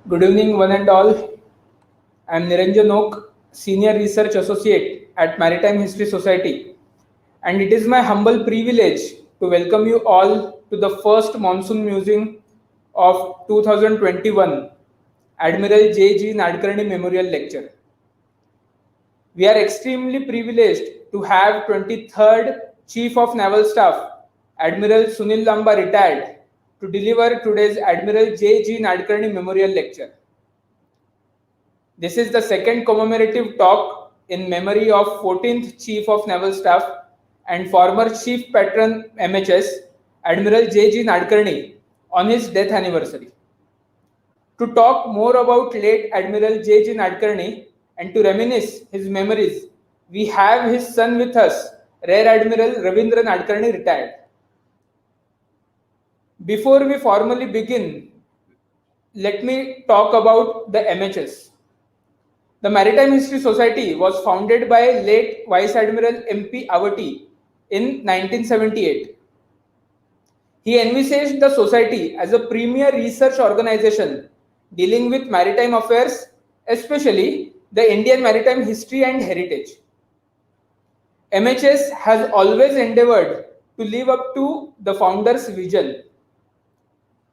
Good evening, one and all. I am Niranjan Oak, Senior Research Associate at Maritime History Society, and it is my humble privilege to welcome you all to the first monsoon musing of 2021 Admiral J.G. Nadkarni Memorial Lecture. We are extremely privileged to have 23rd Chief of Naval Staff, Admiral Sunil Lamba retired, to deliver today's Admiral J.G. Nadkarni Memorial Lecture. This is the second commemorative talk in memory of 14th Chief of Naval Staff and former Chief Patron MHS Admiral J.G. Nadkarni on his death anniversary. To talk more about late Admiral J.G. Nadkarni and to reminisce his memories, we have his son with us, Rear Admiral Ravindra Nadkarni, retired. Before we formally begin, let me talk about the MHS. The Maritime History Society was founded by late Vice Admiral M.P. Avati in 1978. He envisaged the society as a premier research organization dealing with maritime affairs, especially the Indian maritime history and heritage. MHS has always endeavored to live up to the founder's vision.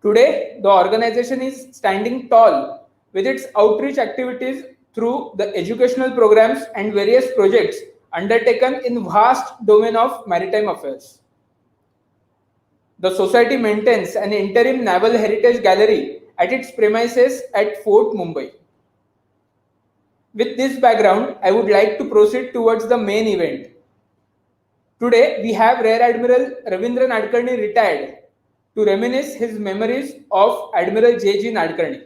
Today, the organization is standing tall with its outreach activities through the educational programs and various projects undertaken in vast domain of maritime affairs. The society maintains an interim naval heritage gallery at its premises at Fort Mumbai. With this background, I would like to proceed towards the main event. Today, we have Rear Admiral Ravindra Nadkarni retired to reminisce his memories of Admiral J.G. Nadkarni.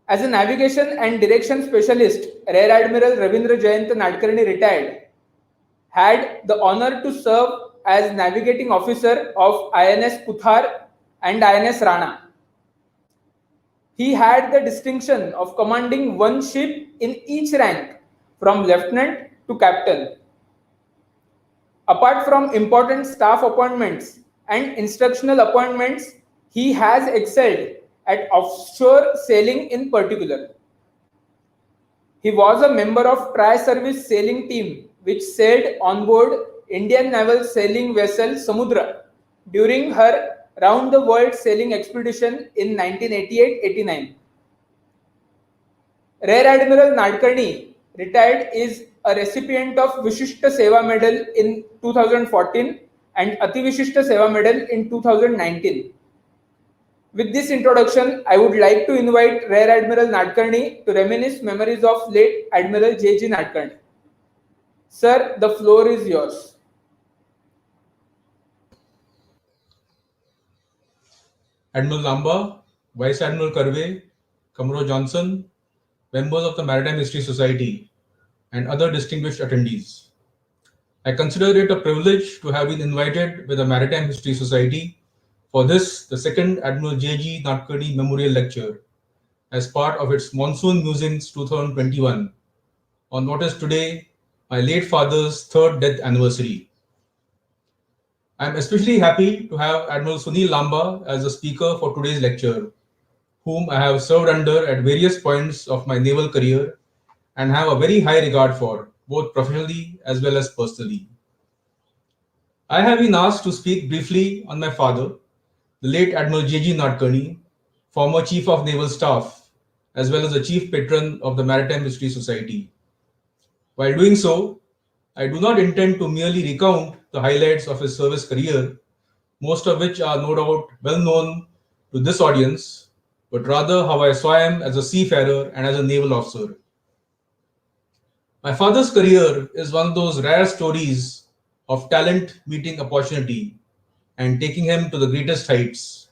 As a navigation and direction specialist, Rear Admiral Ravindra Jayant Nadkarni retired had the honor to serve as navigating officer of INS Puthar and INS Rana. He had the distinction of commanding one ship in each rank from lieutenant to captain. Apart from important staff appointments and instructional appointments, he has excelled at offshore sailing in particular. He was a member of tri-service sailing team which sailed on board Indian naval sailing vessel Samudra during her round-the-world sailing expedition in 1988-89. Rear Admiral Nadkarni, retired, is a recipient of Vishishta Seva Medal in 2014 and Ati Vishishta Seva Medal in 2019. With this introduction, I would like to invite Rear Admiral Nadkarni to reminisce memories of late Admiral J.G. Nadkarni. Sir, the floor is yours. Admiral Lamba, Vice Admiral Karve, Commodore Johnson, members of the Maritime History Society, and other distinguished attendees. I consider it a privilege to have been invited with the Maritime History Society for this, the second Admiral J.G. Nadkarni Memorial Lecture, as part of its Monsoon Musings 2021, on what is today my late father's third death anniversary. I am especially happy to have Admiral Sunil Lamba as a speaker for today's lecture, whom I have served under at various points of my naval career and have a very high regard for, both professionally as well as personally. I have been asked to speak briefly on my father, the late Admiral J.G. Nadkarni, former Chief of Naval Staff, as well as the Chief Patron of the Maritime History Society. While doing so, I do not intend to merely recount the highlights of his service career, most of which are no doubt well known to this audience, but rather how I saw him as a seafarer and as a naval officer. My father's career is one of those rare stories of talent meeting opportunity and taking him to the greatest heights.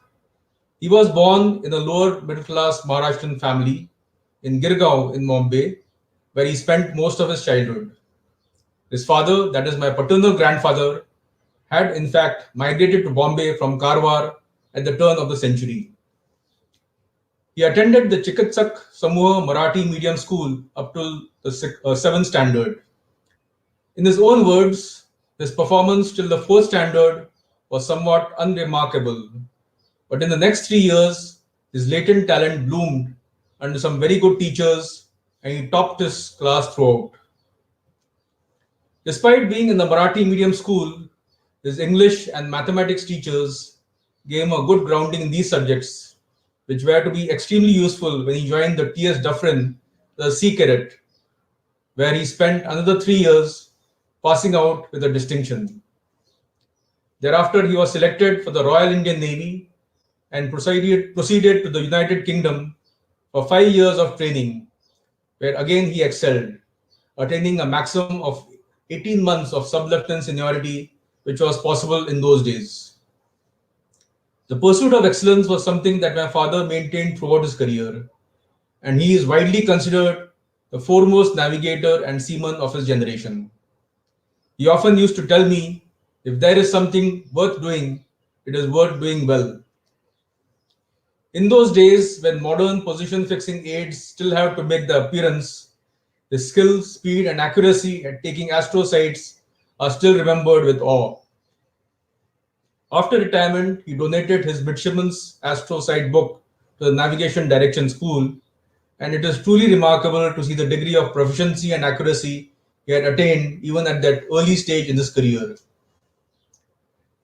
He was born in a lower middle class Maharashtrian family in Girgaon in Bombay, where he spent most of his childhood. His father, that is my paternal grandfather, had in fact migrated to Bombay from Karwar at the turn of the century. He attended the Chikitsak Samuha Marathi Medium School up till the 7th standard. In his own words, his performance till the 4th standard was somewhat unremarkable, but in the next 3 years, His latent talent bloomed under some very good teachers, and he topped his class throughout. Despite being in the Marathi medium school, his English and mathematics teachers gave him a good grounding in these subjects, which were to be extremely useful when he joined the T.S. Dufferin, the Sea Cadet, where he spent another 3 years, passing out with a distinction. Thereafter, he was selected for the Royal Indian Navy and proceeded to the United Kingdom for 5 years of training, where again he excelled, attaining a maximum of 18 months of sub-lieutenant seniority, which was possible in those days. The pursuit of excellence was something that my father maintained throughout his career, and he is widely considered the foremost navigator and seaman of his generation. He often used to tell me, if there is something worth doing, it is worth doing well. In those days, when modern position fixing aids still have to make the appearance, his skill, speed, and accuracy at taking astro sights are still remembered with awe. After retirement, he donated his midshipman's astro sight book to the Navigation Direction School, and it is truly remarkable to see the degree of proficiency and accuracy he had attained even at that early stage in his career.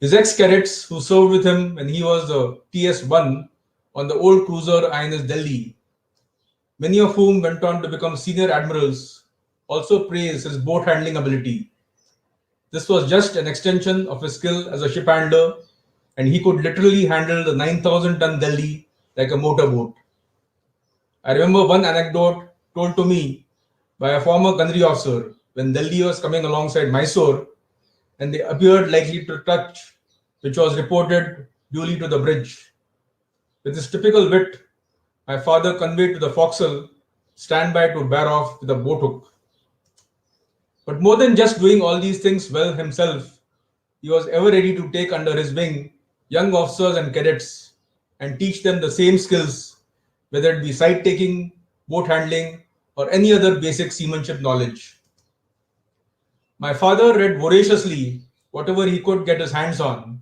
His ex-cadets who served with him when he was the TS-1 on the old cruiser INS Delhi, many of whom went on to become senior admirals, also praised his boat handling ability. This was just an extension of his skill as a ship handler, and he could literally handle the 9,000-ton Delhi like a motorboat. I remember one anecdote told to me by a former gunnery officer when Delhi was coming alongside Mysore and they appeared likely to touch, which was reported duly to the bridge. With his typical wit, my father conveyed to the forecastle, stand by to bear off with a boat hook. But more than just doing all these things well himself, he was ever ready to take under his wing young officers and cadets and teach them the same skills, whether it be sight taking, boat handling, or any other basic seamanship knowledge. My father read voraciously whatever he could get his hands on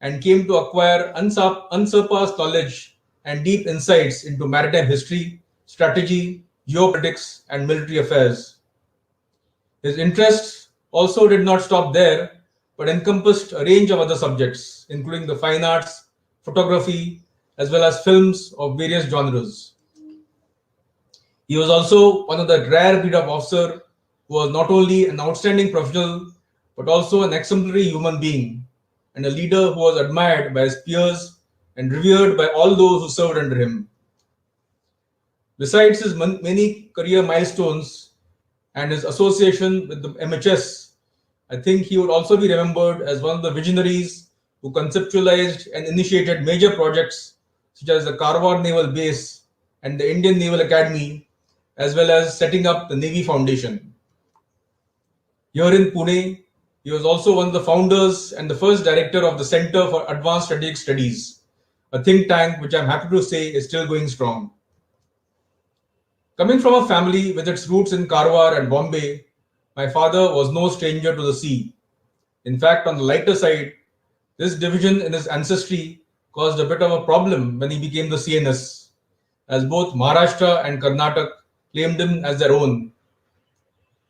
and came to acquire unsurpassed knowledge and deep insights into maritime history, strategy, geopolitics, and military affairs. His interests also did not stop there, but encompassed a range of other subjects, including the fine arts, photography, as well as films of various genres. He was also one of the rare breed of officer who was not only an outstanding professional, but also an exemplary human being and a leader who was admired by his peers and revered by all those who served under him. Besides his many career milestones and his association with the MHS, I think he would also be remembered as one of the visionaries who conceptualized and initiated major projects such as the Karwar Naval Base and the Indian Naval Academy, as well as setting up the Navy Foundation. Here in Pune, he was also one of the founders and the first director of the Center for Advanced Strategic Studies, a think tank which I'm happy to say is still going strong. Coming from a family with its roots in Karwar and Bombay, my father was no stranger to the sea. In fact, on the lighter side, this division in his ancestry caused a bit of a problem when he became the CNS, as both Maharashtra and Karnataka claimed him as their own.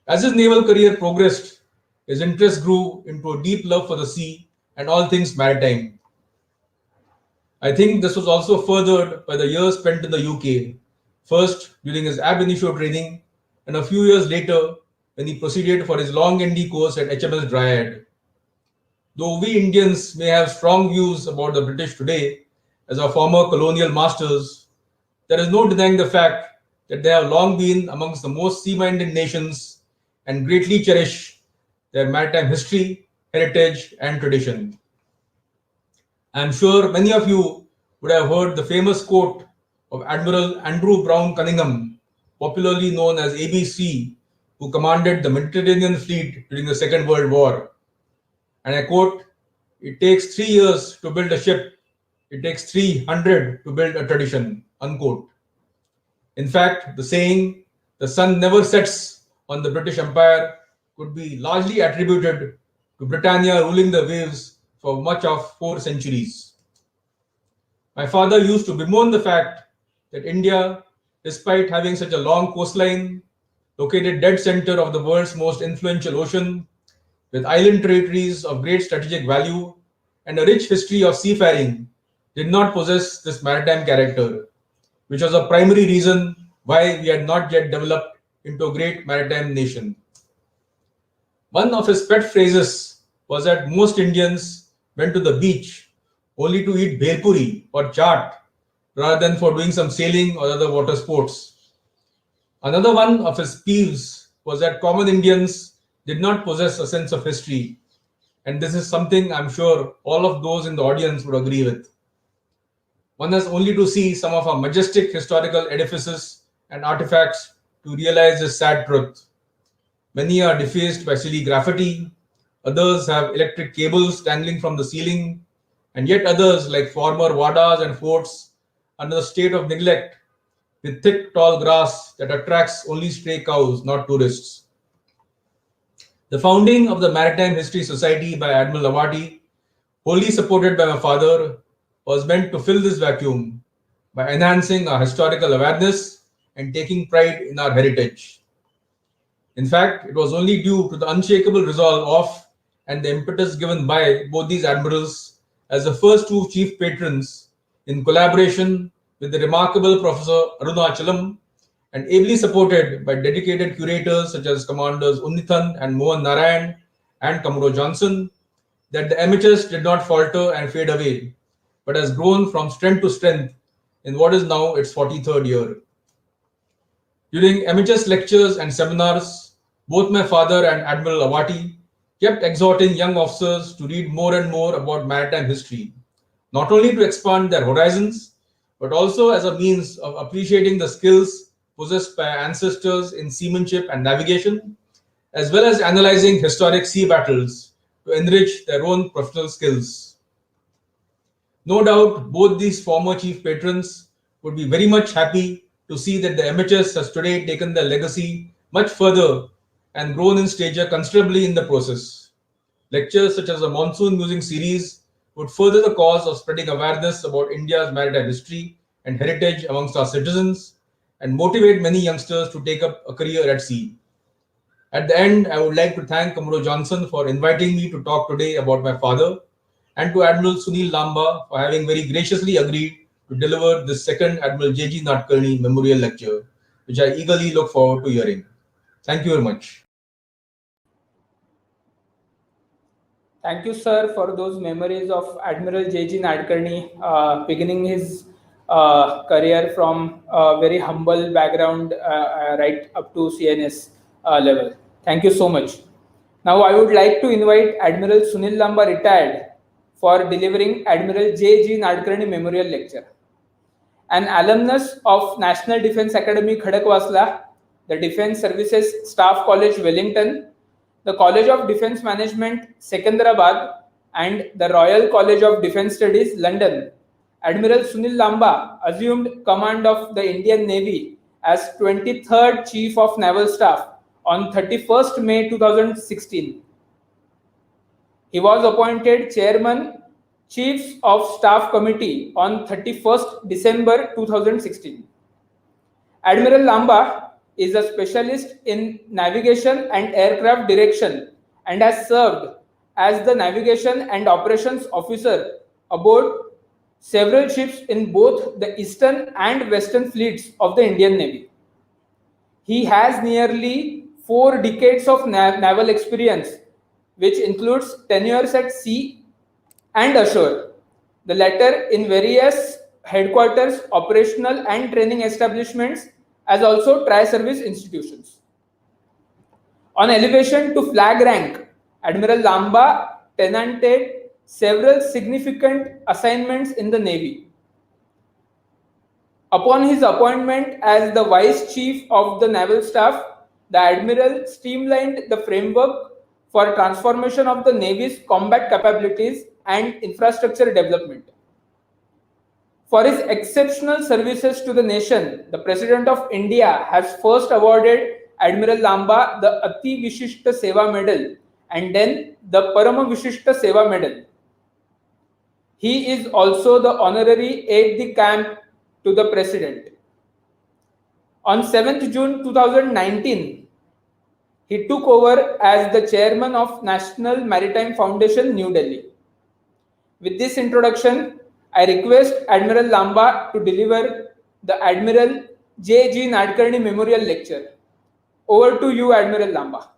As his naval career progressed, his interest grew into a deep love for the sea and all things maritime. I think this was also furthered by the years spent in the UK, first during his ab initio training, and a few years later when he proceeded for his long ND course at HMS Dryad. Though we Indians may have strong views about the British today as our former colonial masters, there is no denying the fact that they have long been amongst the most sea-minded nations and greatly cherish their maritime history, heritage, and tradition. I am sure many of you would have heard the famous quote of Admiral Andrew Brown Cunningham, popularly known as ABC, who commanded the Mediterranean Fleet during the Second World War. And I quote, "It takes 3 years to build a ship, it takes 300 to build a tradition," unquote. In fact, the saying, "the sun never sets on the British Empire," could be largely attributed to Britannia ruling the waves for much of 4 centuries. My father used to bemoan the fact that India, despite having such a long coastline, located dead center of the world's most influential ocean, with island territories of great strategic value and a rich history of seafaring, did not possess this maritime character, which was a primary reason why we had not yet developed into a great maritime nation. One of his pet phrases was that most Indians went to the beach only to eat bhelpuri or chaat rather than for doing some sailing or other water sports. Another one of his peeves was that common Indians did not possess a sense of history, and this is something I'm sure all of those in the audience would agree with. One has only to see some of our majestic historical edifices and artifacts to realize this sad truth. Many are defaced by silly graffiti, others have electric cables dangling from the ceiling, and yet others, like former wadas and forts, under the state of neglect with thick, tall grass that attracts only stray cows, not tourists. The founding of the Maritime History Society by Admiral Awati, wholly supported by my father, was meant to fill this vacuum by enhancing our historical awareness and taking pride in our heritage. In fact, it was only due to the unshakable resolve of and the impetus given by both these admirals as the first two chief patrons in collaboration with the remarkable Professor Arunachalam and ably supported by dedicated curators such as Commanders Unnithan and Mohan Narayan and Commodore Johnson that the amateurs did not falter and fade away, but has grown from strength to strength in what is now its 43rd year. During amateurs lectures and seminars, both my father and Admiral Awati kept exhorting young officers to read more and more about maritime history, not only to expand their horizons, but also as a means of appreciating the skills possessed by ancestors in seamanship and navigation, as well as analyzing historic sea battles to enrich their own professional skills. No doubt, both these former chief patrons would be very much happy to see that the amateurs has today taken their legacy much further and grown in stature considerably in the process. Lectures such as the Monsoon Musing series would further the cause of spreading awareness about India's maritime history and heritage amongst our citizens and motivate many youngsters to take up a career at sea. At the end, I would like to thank Commodore Johnson for inviting me to talk today about my father and to Admiral Sunil Lamba for having very graciously agreed to deliver this second Admiral J.G. Nadkarni Memorial Lecture, which I eagerly look forward to hearing. Thank you very much. Thank you, sir, for those memories of Admiral J.G. Nadkarni, beginning his career from a very humble background right up to CNS level. Thank you so much. Now, I would like to invite Admiral Sunil Lamba, retired, for delivering Admiral J.G. Nadkarni Memorial Lecture. An alumnus of National Defence Academy, Khadakwasla, the Defence Services Staff College, Wellington, the College of Defence Management, Secunderabad, and the Royal College of Defence Studies, London, Admiral Sunil Lamba assumed command of the Indian Navy as 23rd Chief of Naval Staff on 31st May 2016. He was appointed Chairman, Chiefs of Staff Committee on 31st December 2016. Admiral Lamba is a specialist in navigation and aircraft direction and has served as the navigation and operations officer aboard several ships in both the eastern and western fleets of the Indian Navy. He has nearly 4 decades of naval experience, which includes tenures at sea and ashore, the latter in various headquarters, operational and training establishments, as also tri-service institutions. On elevation to flag rank, Admiral Lamba tenanted several significant assignments in the Navy. Upon his appointment as the Vice Chief of the Naval Staff, the Admiral streamlined the framework for transformation of the Navy's combat capabilities and infrastructure development. For his exceptional services to the nation, the President of India has first awarded Admiral Lamba the Ati Vishishta Seva Medal and then the Parama Vishishta Seva Medal. He is also the honorary aide-de-camp to the President. On 7th June 2019, he took over as the chairman of National Maritime Foundation, New Delhi. With this introduction, I request Admiral Lamba to deliver the Admiral J.G. Nadkarni Memorial Lecture. Over to you, Admiral Lamba.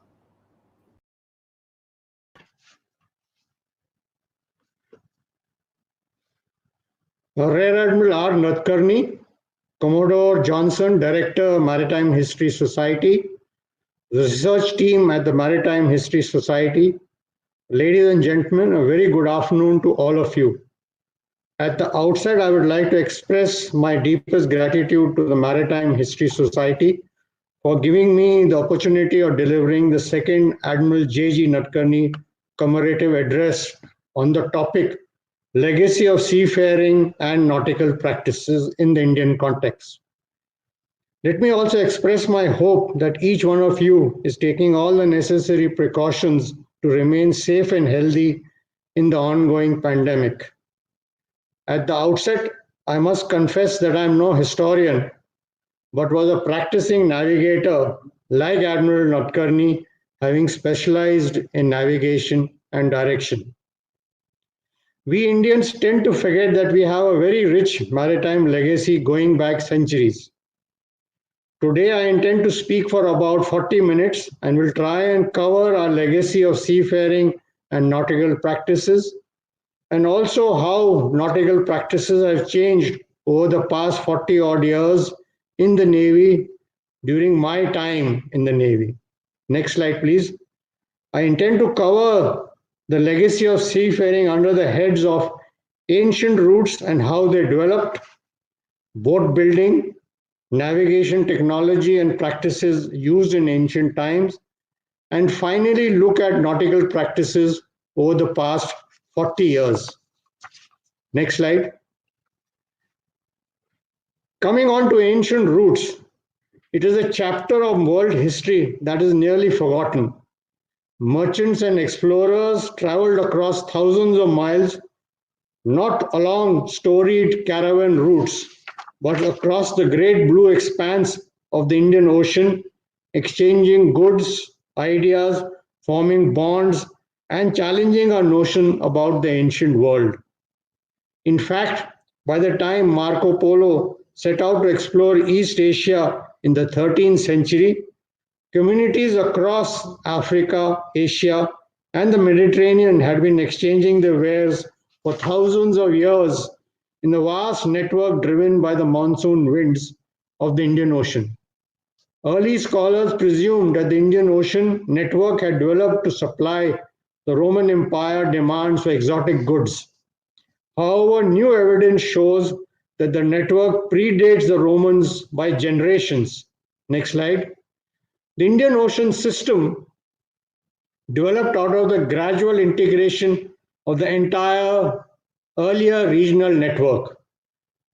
Rear Admiral R. Nadkarni, Commodore Johnson, Director, Maritime History Society, the research team at the Maritime History Society, ladies and gentlemen, a very good afternoon to all of you. At the outset, I would like to express my deepest gratitude to the Maritime History Society for giving me the opportunity of delivering the second Admiral J.G. Nadkarni commemorative address on the topic Legacy of Seafaring and Nautical Practices in the Indian Context. Let me also express my hope that each one of you is taking all the necessary precautions to remain safe and healthy in the ongoing pandemic. At the outset, I must confess that I am no historian, but was a practicing navigator like Admiral Nadkarni, having specialized in navigation and direction. We Indians tend to forget that we have a very rich maritime legacy going back centuries. Today, I intend to speak for about 40 minutes and will try and cover our legacy of seafaring and nautical practices, and also how nautical practices have changed over the past 40 odd years in the Navy during my time in the Navy. Next slide, please. I intend to cover the legacy of seafaring under the heads of ancient routes and how they developed, boat building, navigation technology and practices used in ancient times, and finally look at nautical practices over the past 40 years. Next slide. Coming on to ancient routes, it is a chapter of world history that is nearly forgotten. Merchants and explorers traveled across thousands of miles, not along storied caravan routes, but across the great blue expanse of the Indian Ocean, exchanging goods, ideas, forming bonds, and challenging our notion about the ancient world. In fact, by the time Marco Polo set out to explore East Asia in the 13th century, communities across Africa, Asia, and the Mediterranean had been exchanging their wares for thousands of years in the vast network driven by the monsoon winds of the Indian Ocean. Early scholars presumed that the Indian Ocean network had developed to supply the Roman Empire demands for exotic goods. However, new evidence shows that the network predates the Romans by generations. Next slide. The Indian Ocean system developed out of the gradual integration of the entire earlier regional network.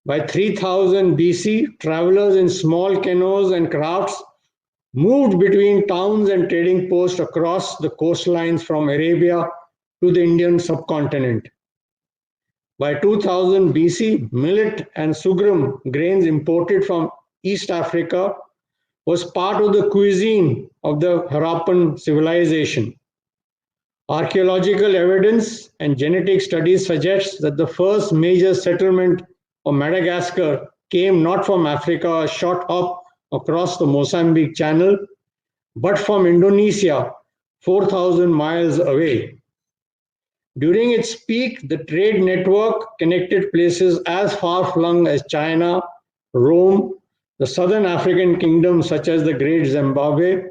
By 3000 BC, travelers in small canoes and crafts moved between towns and trading posts across the coastlines from Arabia to the Indian subcontinent. By 2000 BC, millet and sorghum grains imported from East Africa was part of the cuisine of the Harappan civilization. Archaeological evidence and genetic studies suggest that the first major settlement of Madagascar came not from Africa, a short hop across the Mozambique Channel, but from Indonesia, 4,000 miles away. During its peak, the trade network connected places as far-flung as China, Rome, the southern African kingdoms such as the Great Zimbabwe.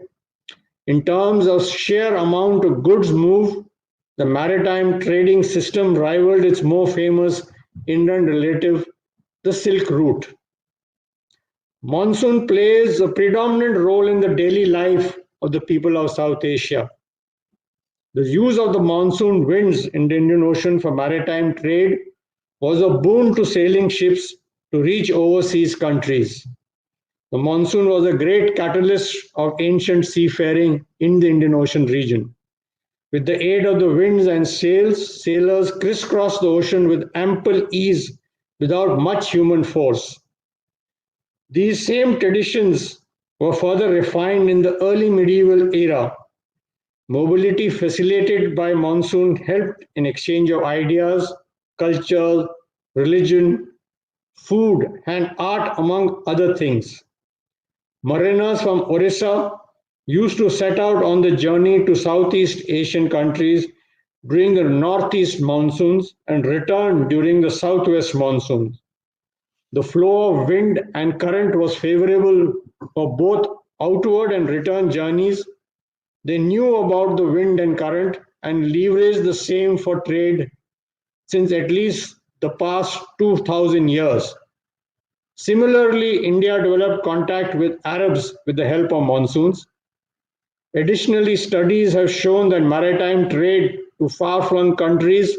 In terms of sheer amount of goods moved, the maritime trading system rivaled its more famous Indian relative, the Silk Route. Monsoon plays a predominant role in the daily life of the people of South Asia. The use of the monsoon winds in the Indian Ocean for maritime trade was a boon to sailing ships to reach overseas countries. The monsoon was a great catalyst of ancient seafaring in the Indian Ocean region. With the aid of the winds and sails, sailors crisscrossed the ocean with ample ease without much human force. These same traditions were further refined in the early medieval era. Mobility facilitated by monsoon helped in exchange of ideas, culture, religion, food, and art, among other things. Mariners from Orissa used to set out on the journey to Southeast Asian countries during the northeast monsoons and return during the southwest monsoons. The flow of wind and current was favorable for both outward and return journeys. They knew about the wind and current and leveraged the same for trade since at least the past 2000 years. Similarly, India developed contact with Arabs with the help of monsoons. Additionally, studies have shown that maritime trade to far-flung countries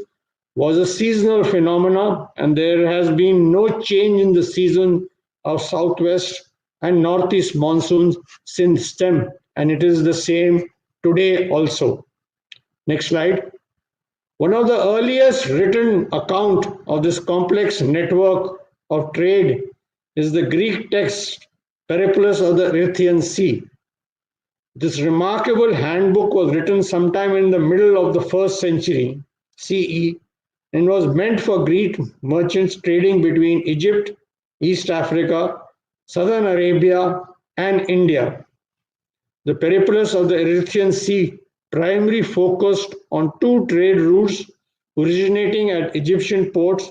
was a seasonal phenomenon, and there has been no change in the season of southwest and northeast monsoons since then, and it is the same today also. Next slide. One of the earliest written account of this complex network of trade is the Greek text Periplus of the Erythraean Sea. This remarkable handbook was written sometime in the middle of the 1st century CE and was meant for Greek merchants trading between Egypt, East Africa, southern Arabia, and India. The Periplus of the Erythraean Sea primarily focused on two trade routes originating at Egyptian ports,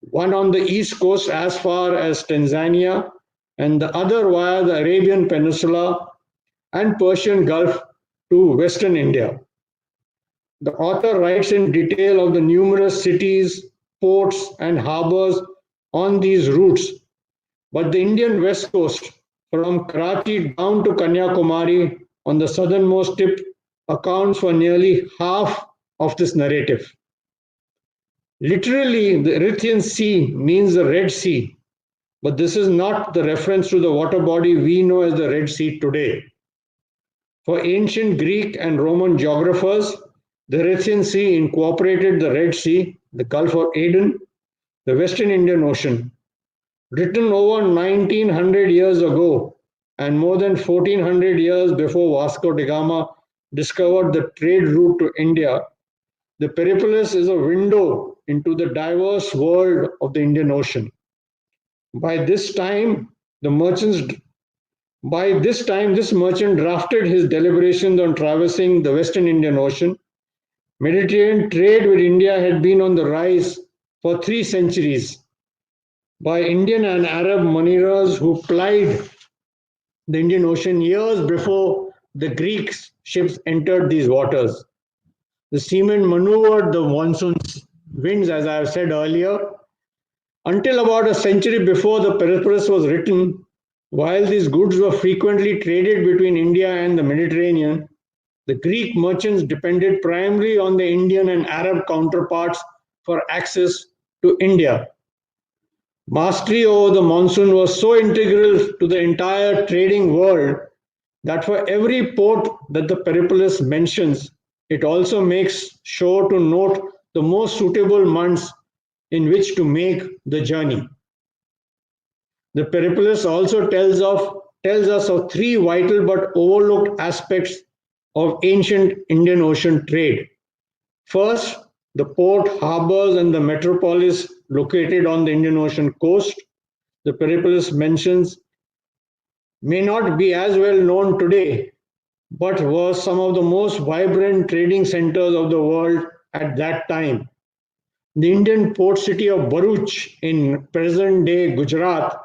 one on the east coast as far as Tanzania, and the other via the Arabian Peninsula and Persian Gulf to western India. The author writes in detail of the numerous cities, ports, and harbors on these routes, but the Indian west coast, from Karachi down to Kanyakumari on the southernmost tip, accounts for nearly half of this narrative. Literally, the Erythraean Sea means the Red Sea, but this is not the reference to the water body we know as the Red Sea today. For ancient Greek and Roman geographers, the Erythraean Sea incorporated the Red Sea, the Gulf of Aden, the Western Indian Ocean. Written over 1900 years ago and more than 1400 years before Vasco da Gama discovered the trade route to India, the Periplus is a window into the diverse world of the Indian Ocean. By this time, this merchant drafted his deliberations on traversing the Western Indian Ocean. Mediterranean trade with India had been on the rise for 3 centuries by Indian and Arab mariners who plied the Indian Ocean years before the Greek ships entered these waters. The seamen maneuvered the monsoon winds, as I have said earlier. Until about a century before the Periplus was written, while these goods were frequently traded between India and the Mediterranean, the Greek merchants depended primarily on the Indian and Arab counterparts for access to India. Mastery over the monsoon was so integral to the entire trading world that for every port that the Periplus mentions, it also makes sure to note the most suitable months in which to make the journey. The Periplus also tells us of 3 vital but overlooked aspects of ancient Indian Ocean trade. First, the port, harbors, and the metropolis located on the Indian Ocean coast, the Periplus mentions, may not be as well known today, but was some of the most vibrant trading centers of the world at that time. The Indian port city of Bharuch in present-day Gujarat,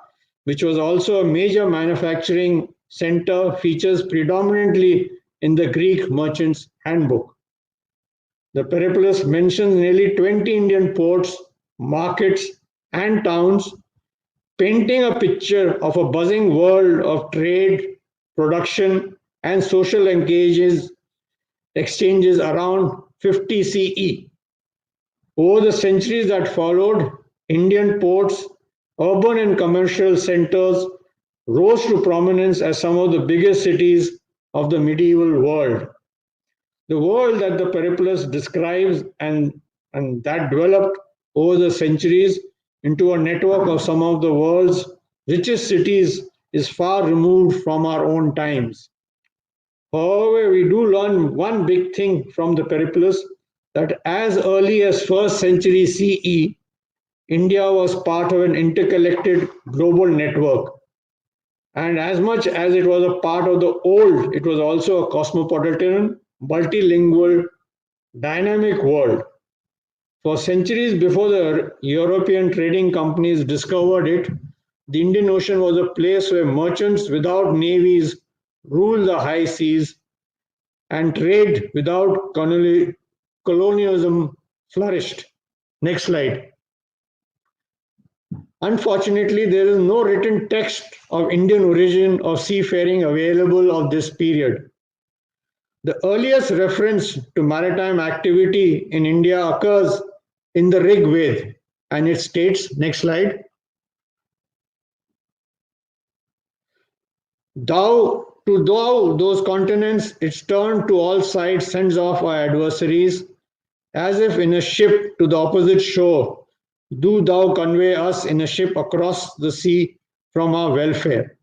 which was also a major manufacturing center, features predominantly in the Greek Merchant's Handbook. The Periplus mentions nearly 20 Indian ports, markets, and towns, painting a picture of a buzzing world of trade, production, and social exchanges around 50 CE. Over the centuries that followed, Indian ports, urban and commercial centers rose to prominence as some of the biggest cities of the medieval world. The world that the Periplus describes and that developed over the centuries into a network of some of the world's richest cities is far removed from our own times. However, we do learn one big thing from the Periplus, that as early as 1st century CE, India was part of an interconnected global network. And as much as it was a part of the old, it was also a cosmopolitan, multilingual, dynamic world. For centuries before the European trading companies discovered it, the Indian Ocean was a place where merchants without navies ruled the high seas and trade without colonialism flourished. Next slide. Unfortunately, there is no written text of Indian origin of seafaring available of this period. The earliest reference to maritime activity in India occurs in the Rig Veda, and it states, next slide, thou those continents, its turn to all sides sends off our adversaries, as if in a ship to the opposite shore, do thou convey us in a ship across the sea from our welfare.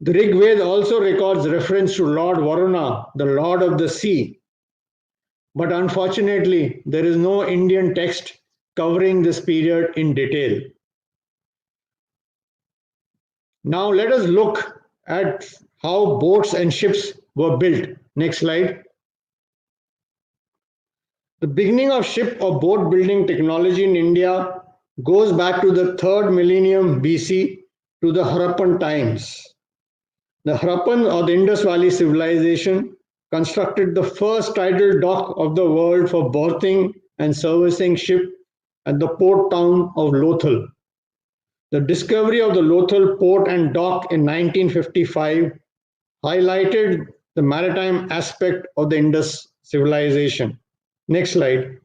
The Rig Veda also records reference to Lord Varuna, the Lord of the Sea. But unfortunately, there is no Indian text covering this period in detail. Now let us look at how boats and ships were built. Next slide. The beginning of ship or boat building technology in India goes back to the 3rd millennium BC to the Harappan times. The Harappan or the Indus Valley civilization constructed the first tidal dock of the world for berthing and servicing ship at the port town of Lothal. The discovery of the Lothal port and dock in 1955 highlighted the maritime aspect of the Indus civilization. Next slide.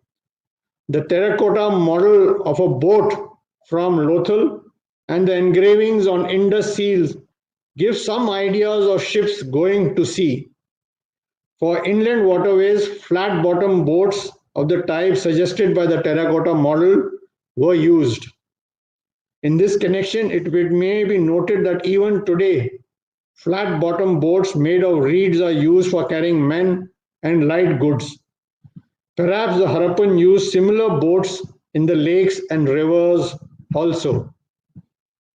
The terracotta model of a boat from Lothal and the engravings on Indus seals give some ideas of ships going to sea. For inland waterways, flat-bottom boats of the type suggested by the terracotta model were used. In this connection, it may be noted that even today, flat-bottom boats made of reeds are used for carrying men and light goods. Perhaps the Harappan used similar boats in the lakes and rivers also.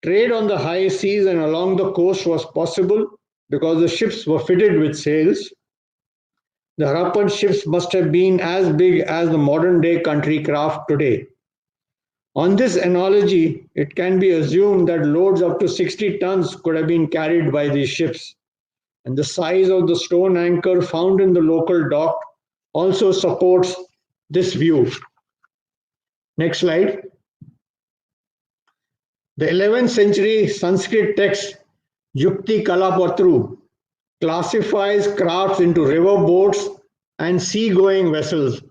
Trade on the high seas and along the coast was possible because the ships were fitted with sails. The Harappan ships must have been as big as the modern-day country craft today. On this analogy, it can be assumed that loads up to 60 tons could have been carried by these ships. And the size of the stone anchor found in the local dock also supports this view. Next slide. The 11th century Sanskrit text Yukti Kalapatru classifies crafts into river boats and sea-going vessels,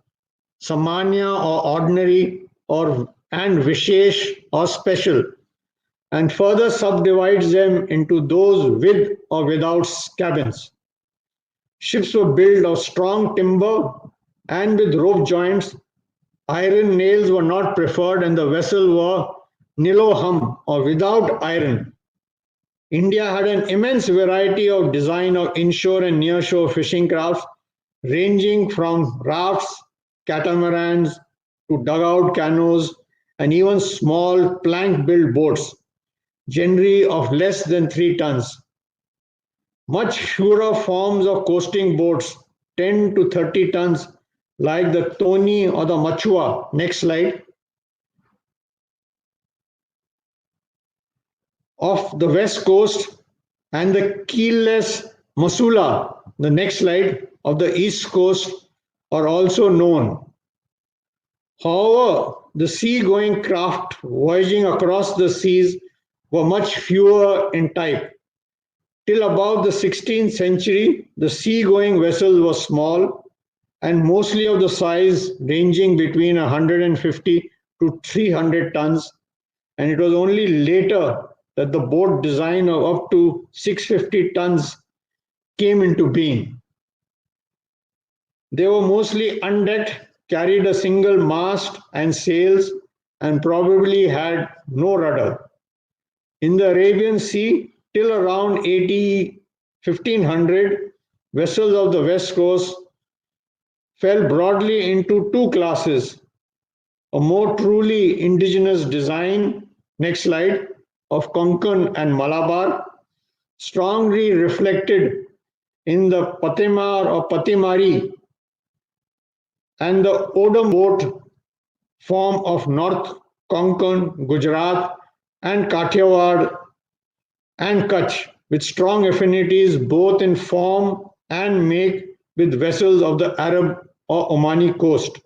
Samanya or ordinary and Vishesh or special, and further subdivides them into those with or without cabins. Ships were built of strong timber and with rope joints. Iron nails were not preferred and the vessel were niloham or without iron. India had an immense variety of design of inshore and nearshore fishing crafts, ranging from rafts, catamarans, to dugout canoes, and even small plank-built boats, generally of less than 3 tons. Much fewer forms of coasting boats, 10 to 30 tons, like the Toni or the Machua. Next slide. Of the west coast and the keelless Masula, the next slide, of the east coast are also known. However, the sea-going craft voyaging across the seas were much fewer in type. Till about the 16th century, the sea-going vessels were small and mostly of the size ranging between 150 to 300 tons, and it was only later that the boat design of up to 650 tons came into being. They were mostly undecked, carried a single mast and sails, and probably had no rudder. In the Arabian Sea, till around 1500, vessels of the west coast fell broadly into two classes: a more truly indigenous design, next slide, of Konkan and Malabar, strongly reflected in the Patimar or Patimari and the Odom boat form of North Konkan, Gujarat, and Kathiawar and Kutch, with strong affinities both in form and make with vessels of the Arab or Omani coast.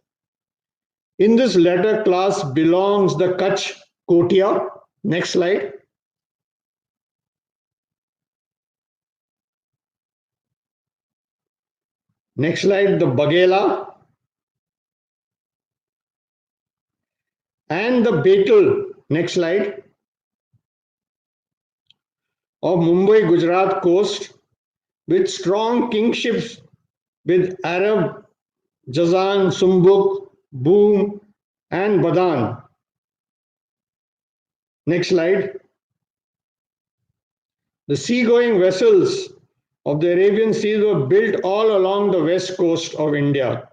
In this latter class belongs the Kutch Kotia. Next slide. Next slide, the Bagela and the Betel. Next slide. Of Mumbai, Gujarat coast, with strong kingships with Arab, Jazan, Sumbuk, Boom, and Badan. Next slide. The seagoing vessels of the Arabian Sea were built all along the west coast of India.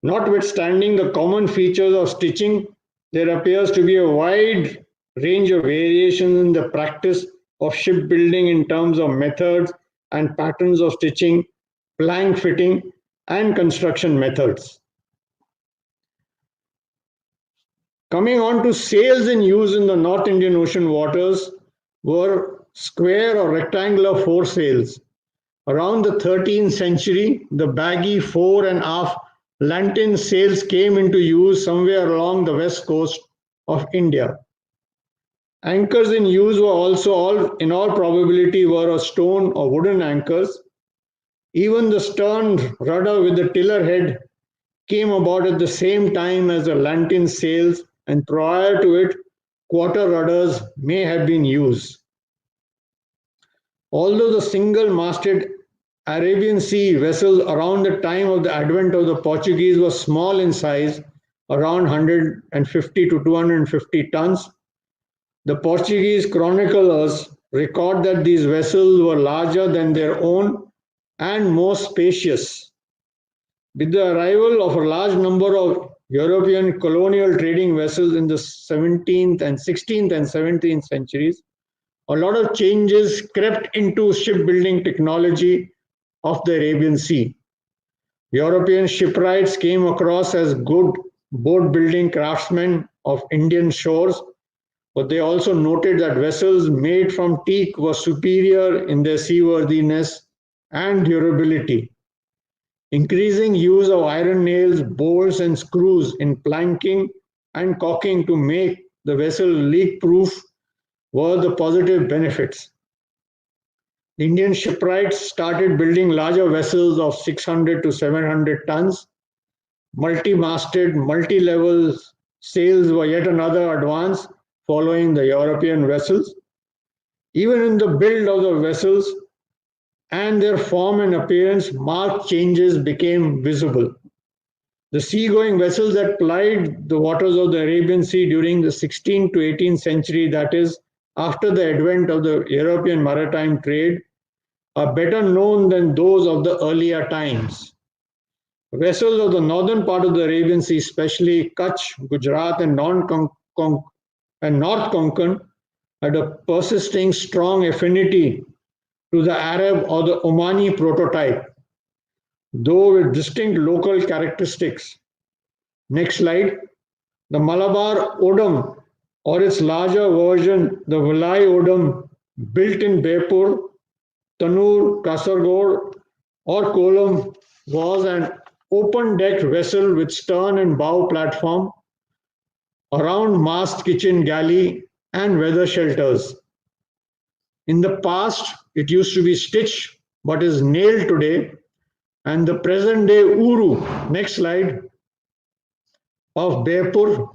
Notwithstanding the common features of stitching, there appears to be a wide range of variations in the practice of shipbuilding in terms of methods and patterns of stitching, plank fitting, and construction methods. Coming on to sails in use in the North Indian Ocean waters were square or rectangular foresails. Around the 13th century, the baggy fore and aft lantern sails came into use somewhere along the west coast of India. Anchors in use were also, in all probability, were of stone or wooden anchors. Even the stern rudder with the tiller head came about at the same time as the lantern sails, and prior to it, quarter rudders may have been used. Although the single-masted Arabian Sea vessels around the time of the advent of the Portuguese were small in size, around 150 to 250 tons, the Portuguese chroniclers record that these vessels were larger than their own and more spacious. With the arrival of a large number of European colonial trading vessels in the 17th and 16th and 17th centuries, a lot of changes crept into shipbuilding technology of the Arabian Sea. European shipwrights came across as good boat building craftsmen of Indian shores, but they also noted that vessels made from teak were superior in their seaworthiness and durability. Increasing use of iron nails, bolts, and screws in planking and caulking to make the vessel leak-proof were the positive benefits. The Indian shipwrights started building larger vessels of 600 to 700 tons. Multi-masted, multi-level sails were yet another advance following the European vessels. Even in the build of the vessels and their form and appearance, marked changes became visible. The seagoing vessels that plied the waters of the Arabian Sea during the 16th to 18th century, that is, after the advent of the European maritime trade, are better known than those of the earlier times. Vessels of the northern part of the Arabian Sea, especially Kutch, Gujarat, and North Konkan, had a persisting strong affinity to the Arab or the Omani prototype, though with distinct local characteristics. Next slide. The Malabar Odom, or its larger version, the Valai Odom, built in Bepur, Tanur, Kasargod, or Kolam, was an open-decked vessel with stern and bow platform, around mast kitchen galley, and weather shelters. In the past, it used to be stitched, but is nailed today, and the present-day Uru, next slide, of Bepur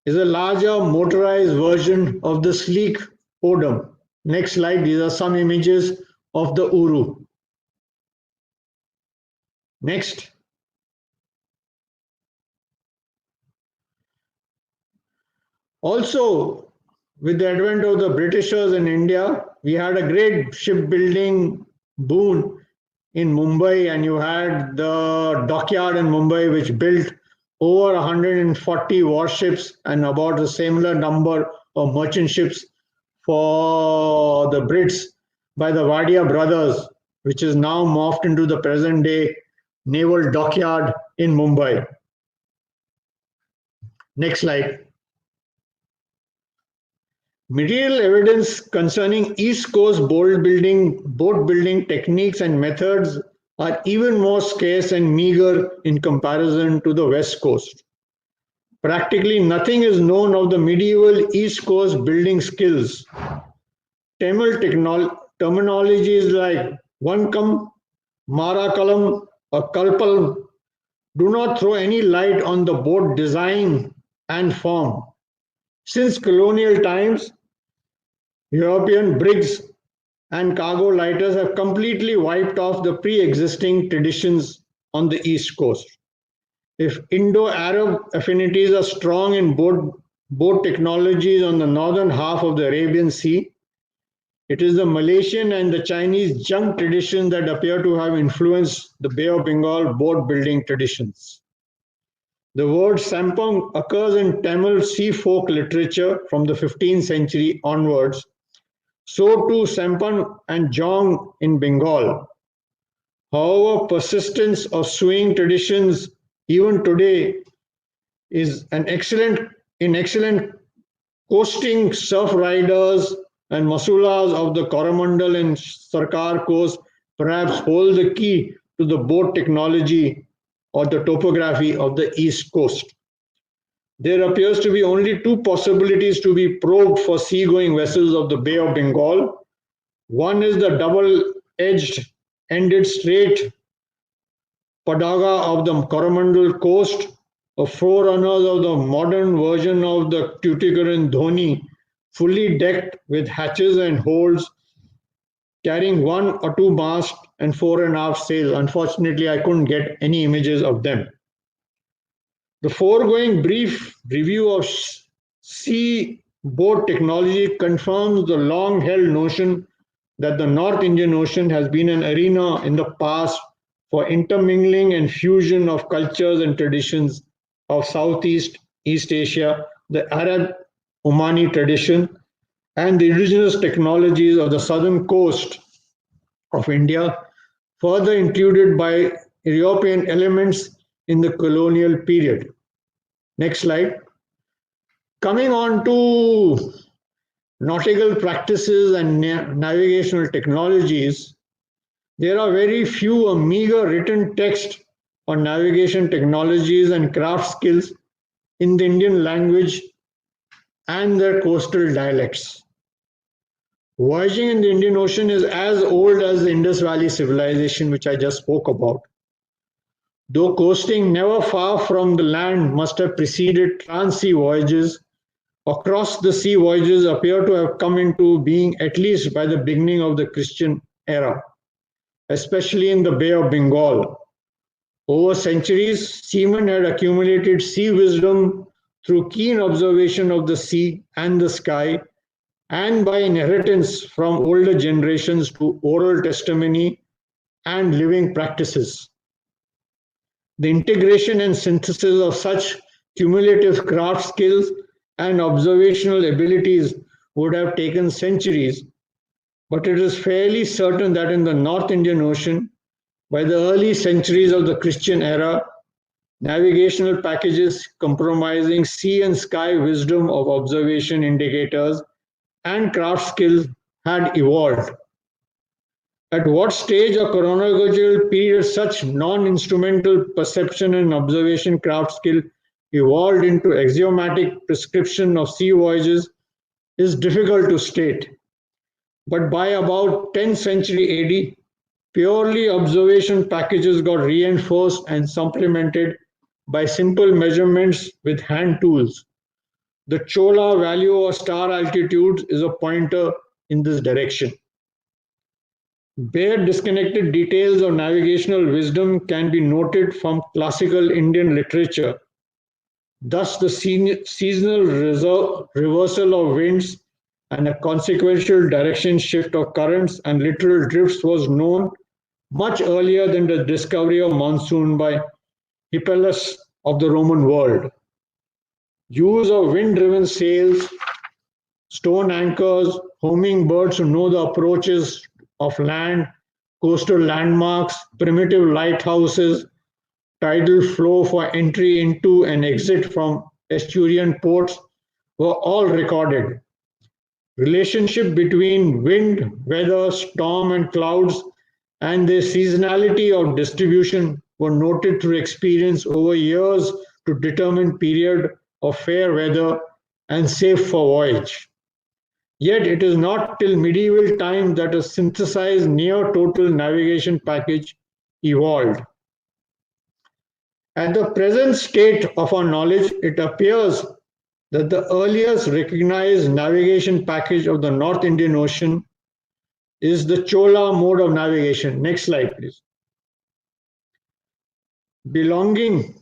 is a larger motorized version of the sleek Odom. Next slide, these are some images of the Uru. Next. Also, with the advent of the Britishers in India, we had a great shipbuilding boom in Mumbai, and you had the dockyard in Mumbai, which built over 140 warships and about a similar number of merchant ships for the Brits by the Wadia brothers, which is now morphed into the present day naval dockyard in Mumbai. Next slide. Material evidence concerning East Coast boat building techniques and methods are even more scarce and meager in comparison to the West Coast. Practically nothing is known of the medieval East Coast building skills. Tamil terminologies like Vankam, Marakalam, or Kalpal do not throw any light on the boat design and form. Since colonial times, European brigs and cargo lighters have completely wiped off the pre-existing traditions on the East Coast. If Indo-Arab affinities are strong in boat technologies on the northern half of the Arabian Sea, it is the Malaysian and the Chinese junk traditions that appear to have influenced the Bay of Bengal boat building traditions. The word sampang occurs in Tamil sea folk literature from the 15th century onwards. So too Sampan and Jong in Bengal. However, persistence of sewing traditions even today is excellent coasting surf riders and masulas of the Coromandel and Sarkar coast perhaps hold the key to the boat technology or the topography of the East Coast. There appears to be only two possibilities to be probed for seagoing vessels of the Bay of Bengal. One is the double-edged ended straight padaga of the Coromandel coast, a forerunner of the modern version of the Tuticorin dhoni, fully decked with hatches and holds, carrying one or two masts and 4.5 sails. Unfortunately, I couldn't get any images of them. The foregoing brief review of sea boat technology confirms the long-held notion that the North Indian Ocean has been an arena in the past for intermingling and fusion of cultures and traditions of Southeast East Asia, the Arab Omani tradition, and the indigenous technologies of the southern coast of India, further intruded by European elements in the colonial period. Next slide. Coming on to nautical practices and navigational technologies, there are very few or meager written text on navigation technologies and craft skills in the Indian language and their coastal dialects. Voyaging in the Indian Ocean is as old as the Indus Valley civilization, which I just spoke about. Though coasting never far from the land must have preceded trans-sea voyages, across the sea voyages appear to have come into being at least by the beginning of the Christian era, especially in the Bay of Bengal. Over centuries, seamen had accumulated sea wisdom through keen observation of the sea and the sky, and by inheritance from older generations to oral testimony and living practices. The integration and synthesis of such cumulative craft skills and observational abilities would have taken centuries, but it is fairly certain that in the North Indian Ocean, by the early centuries of the Christian era, navigational packages comprising sea and sky wisdom of observation indicators and craft skills had evolved. At what stage or chronological period such non-instrumental perception and observation craft skill evolved into axiomatic prescription of sea voyages is difficult to state. But by about 10th century AD, purely observation packages got reinforced and supplemented by simple measurements with hand tools. The Chola value or star altitudes is a pointer in this direction. Bare disconnected details of navigational wisdom can be noted from classical Indian literature. Thus, the seasonal reversal of winds and a consequential direction shift of currents and literal drifts was known much earlier than the discovery of monsoon by Hippalus of the Roman world. Use of wind-driven sails, stone anchors, homing birds to know the approaches of land, coastal landmarks, primitive lighthouses, tidal flow for entry into and exit from estuarine ports were all recorded. Relationship between wind, weather, storm and clouds and their seasonality or distribution were noted through experience over years to determine period of fair weather and safe for voyage. Yet it is not till medieval times that a synthesized near-total navigation package evolved. At the present state of our knowledge, it appears that the earliest recognized navigation package of the North Indian Ocean is the Chola mode of navigation. Next slide, please. Belonging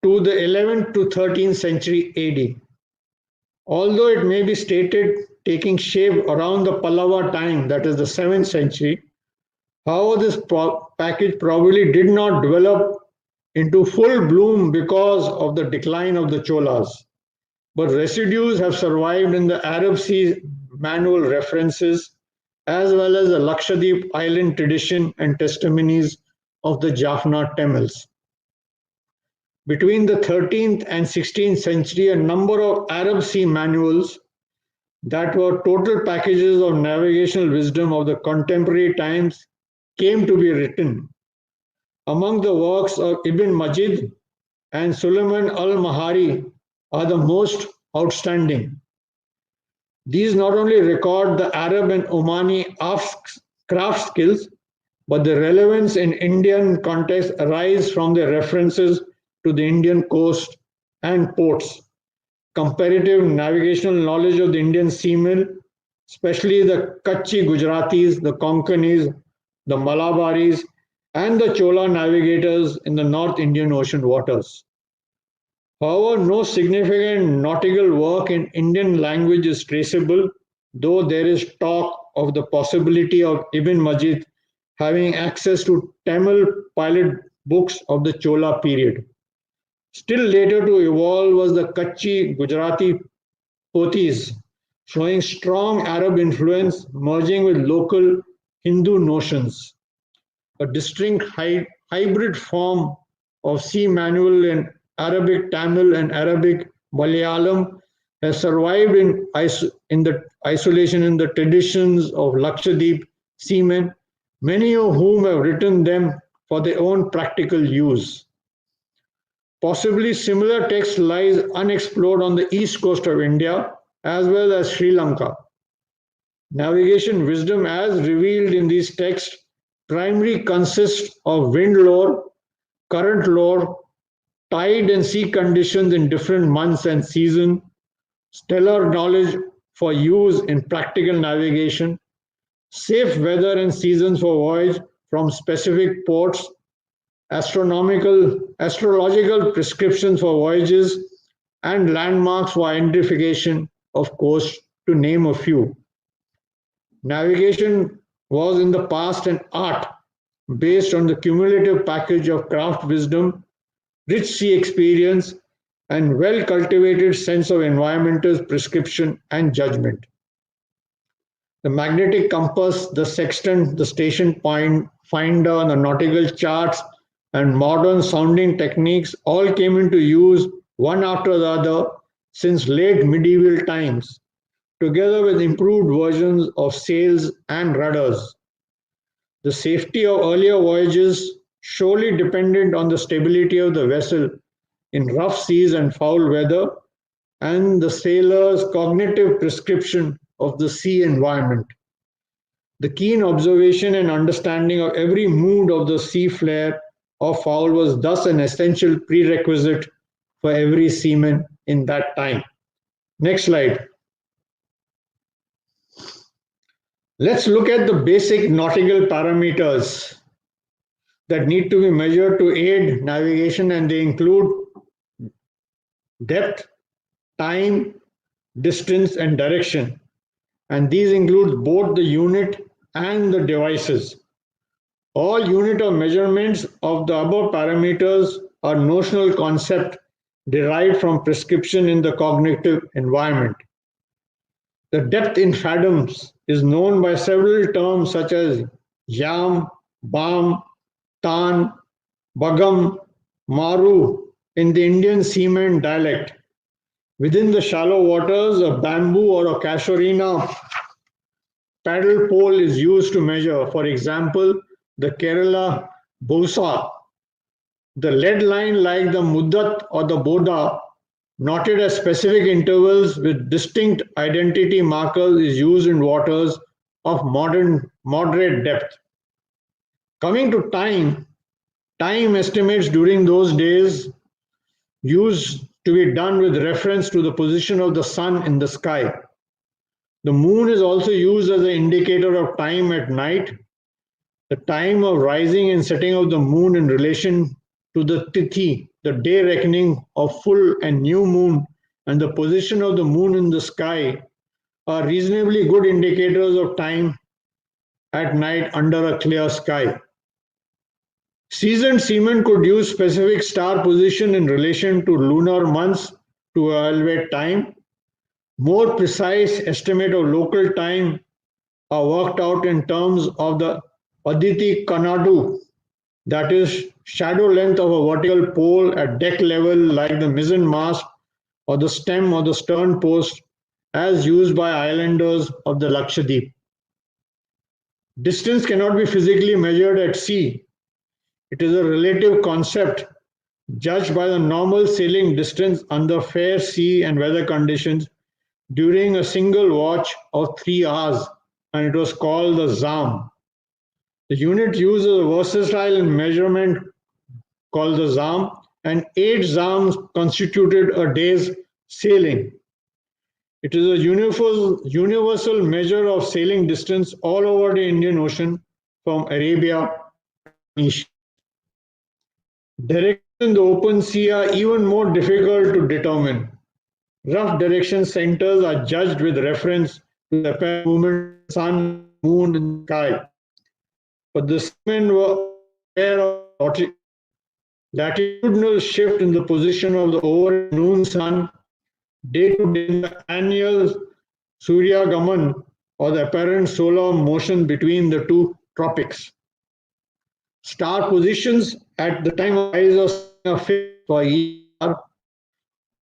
to the 11th to 13th century AD. Although it may be stated taking shape around the Pallava time, that is the 7th century, however, this package probably did not develop into full bloom because of the decline of the Cholas. But residues have survived in the Arab Sea manual references as well as the Lakshadweep island tradition and testimonies of the Jaffna Tamils. Between the 13th and 16th century, a number of Arab Sea manuals that were total packages of navigational wisdom of the contemporary times came to be written. Among the works of Ibn Majid and Sulaiman al-Mahari are the most outstanding. These not only record the Arab and Omani craft skills, but the relevance in Indian context arise from their references to the Indian coast and ports. Comparative navigational knowledge of the Indian seamen, especially the Kutchi Gujaratis, the Konkanis, the Malabaris, and the Chola navigators in the North Indian Ocean waters. However, no significant nautical work in Indian language is traceable, though there is talk of the possibility of Ibn Majid having access to Tamil pilot books of the Chola period. Still later to evolve was the Kutchi Gujarati Pothis, showing strong Arab influence merging with local Hindu notions. A distinct hybrid form of sea manual in Arabic Tamil and Arabic Malayalam has survived in the isolation in the traditions of Lakshadweep seamen, many of whom have written them for their own practical use. Possibly similar text lies unexplored on the east coast of India as well as Sri Lanka. Navigation wisdom as revealed in these texts primarily consists of wind lore, current lore, tide and sea conditions in different months and seasons, stellar knowledge for use in practical navigation, safe weather and seasons for voyage from specific ports, astrological prescriptions for voyages, and landmarks for identification of coast, to name a few. Navigation was in the past an art based on the cumulative package of craft wisdom, rich sea experience, and well-cultivated sense of environmental prescription and judgment. The magnetic compass, the sextant, the station point finder, the nautical charts, and modern sounding techniques all came into use one after the other since late medieval times, together with improved versions of sails and rudders. The safety of earlier voyages surely depended on the stability of the vessel in rough seas and foul weather, and the sailor's cognitive prescription of the sea environment. The keen observation and understanding of every mood of the sea flare or foul was thus an essential prerequisite for every seaman in that time. Next slide. Let's look at the basic nautical parameters that need to be measured to aid navigation, and they include depth, time, distance, and direction. And these include both the unit and the devices. All unit of measurements of the above parameters are notional concept derived from prescription in the cognitive environment. The depth in fathoms is known by several terms such as yam, bam, tan, bagam, maru in the Indian seaman dialect. Within the shallow waters, a bamboo or a casuarina paddle pole is used to measure. For example, the Kerala Bosa. The lead line, like the Muddat or the Boda, knotted at specific intervals with distinct identity markers, is used in waters of moderate depth. Coming to time, time estimates during those days used to be done with reference to the position of the sun in the sky. The moon is also used as an indicator of time at night. The time of rising and setting of the moon in relation to the tithi, the day reckoning of full and new moon, and the position of the moon in the sky are reasonably good indicators of time at night under a clear sky. Seasoned seamen could use specific star position in relation to lunar months to evaluate time. More precise estimate of local time are worked out in terms of the Aditi Kanadu, that is, shadow length of a vertical pole at deck level like the mizzen mast or the stem or the stern post, as used by islanders of the Lakshadweep. Distance cannot be physically measured at sea. It is a relative concept judged by the normal sailing distance under fair sea and weather conditions during a single watch of 3 hours, and it was called the zam. The unit used a versatile measurement called the zam, and 8 zams constituted a day's sailing. It is a universal measure of sailing distance all over the Indian Ocean from Arabia to Phoenicia. Directions in the open sea are even more difficult to determine. Rough direction centers are judged with reference to the apparent movement of the sun, moon, and sky. But the seamen were aware of latitudinal shift in the position of the over and noon sun, day to day in the annual Suryagaman, or the apparent solar motion between the two tropics. Star positions at the time of rise of sun are fixed for each star.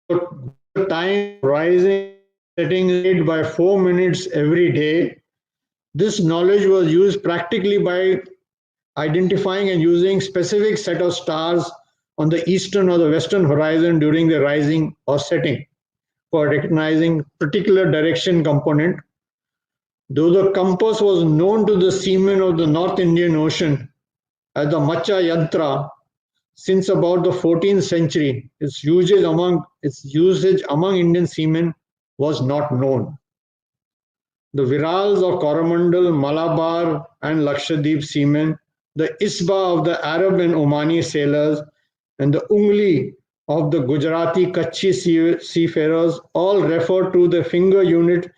The time rising setting rate by 4 minutes every day. This knowledge was used practically by identifying and using specific set of stars on the eastern or the western horizon during the rising or setting for recognizing particular direction component. Though the compass was known to the seamen of the North Indian Ocean as the Macha Yantra since about the 14th century, its usage among Indian seamen was not known. The Virals of Coromandel, Malabar, and Lakshadweep seamen, the Isba of the Arab and Omani sailors, and the Ungli of the Gujarati Kutchi seafarers all refer to the finger unit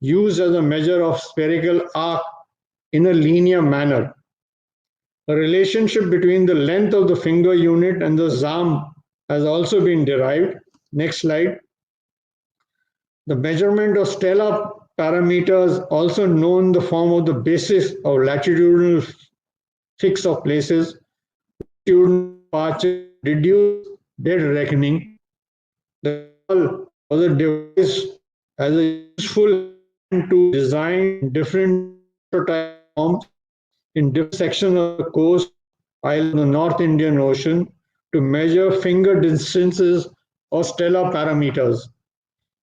used as a measure of spherical arc in a linear manner. A relationship between the length of the finger unit and the zam has also been derived. Next slide. The measurement of stellar parameters, also known the form of the basis of latitudinal fix of places, latitudinal departure, reduce dead reckoning. The call was a device as a useful to design different prototype forms in different sections of the coast island of the North Indian Ocean to measure finger distances or stellar parameters.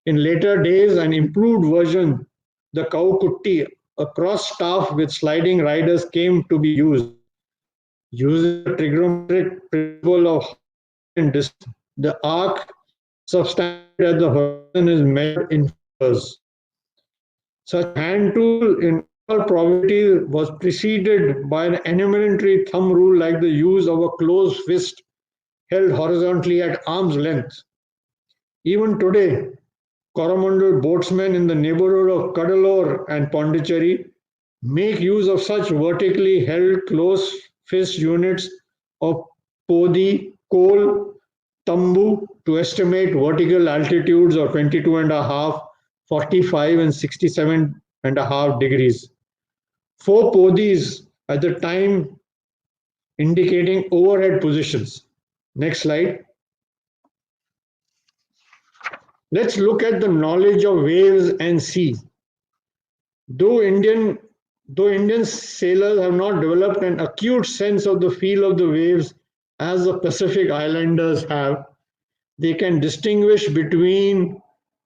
In later days, an improved version, the Kaukutti, a cross staff with sliding riders, came to be used. Using the trigonometric principle of height and distance, the arc substantiated at the horizon is measured in fingers. Such hand tool in all probability was preceded by an elementary thumb rule like the use of a closed fist held horizontally at arm's length. Even today, Coromandel boatsmen in the neighborhood of Cuddalore and Pondicherry make use of such vertically held close fist units of podi, coal, tambu to estimate vertical altitudes of 22.5, 45 and 67.5 degrees. 4 podis at the time indicating overhead positions. Next slide. Let's look at the knowledge of waves and sea. Though Indian though Indian sailors have not developed an acute sense of the feel of the waves as the Pacific Islanders have, they can distinguish between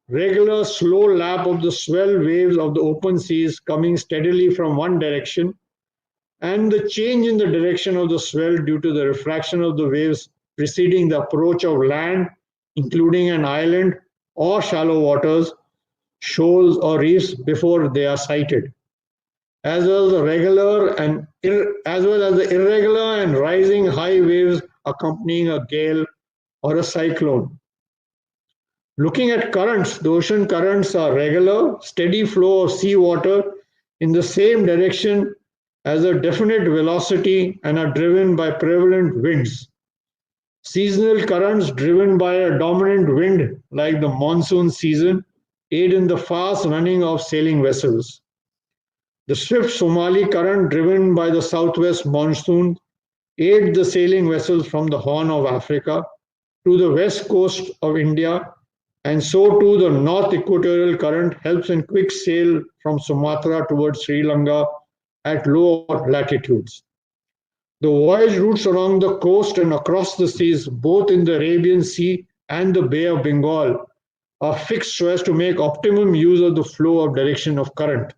regular slow lap of the swell waves of the open seas coming steadily from one direction and the change in the direction of the swell due to the refraction of the waves preceding the approach of land, including an island or shallow waters, shoals or reefs before they are sighted, as well as the irregular and rising high waves accompanying a gale or a cyclone. Looking at currents, the ocean currents are regular, steady flow of seawater in the same direction as a definite velocity and are driven by prevalent winds. Seasonal currents driven by a dominant wind like the monsoon season aid in the fast running of sailing vessels. The swift Somali current driven by the southwest monsoon aid the sailing vessels from the Horn of Africa to the west coast of India, and so too the north equatorial current helps in quick sail from Sumatra towards Sri Lanka at lower latitudes. The voyage routes along the coast and across the seas, both in the Arabian Sea and the Bay of Bengal, are fixed so as to make optimum use of the flow of direction of current.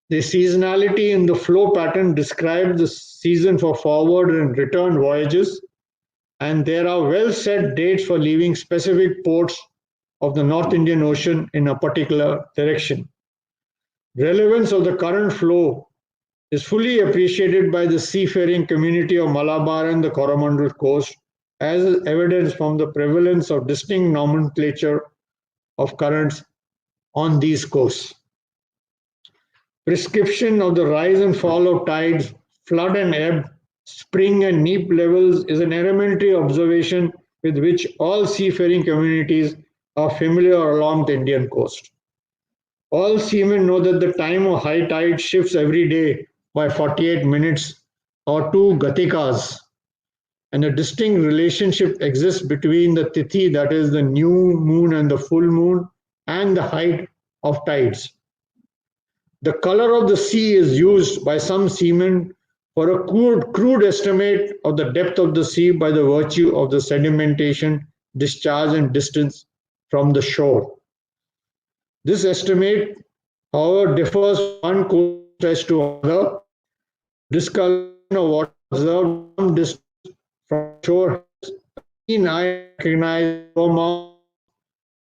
The seasonality in the flow pattern describes the season for forward and return voyages, and there are well set dates for leaving specific ports of the North Indian Ocean in a particular direction. Relevance of the current flow is fully appreciated by the seafaring community of Malabar and the Coromandel coast, as is evidenced from the prevalence of distinct nomenclature of currents on these coasts. Prescription of the rise and fall of tides, flood and ebb, spring and neap levels is an elementary observation with which all seafaring communities are familiar along the Indian coast. All seamen know that the time of high tide shifts every day by 48 minutes or 2 gatikas, and a distinct relationship exists between the tithi, that is the new moon and the full moon, and the height of tides. The color of the sea is used by some seamen for a crude estimate of the depth of the sea by the virtue of the sedimentation, discharge, and distance from the shore. This estimate, however, differs from one coast stretch to another. Discoloration of water observed from distance from shore has a keen eye recognized aroma.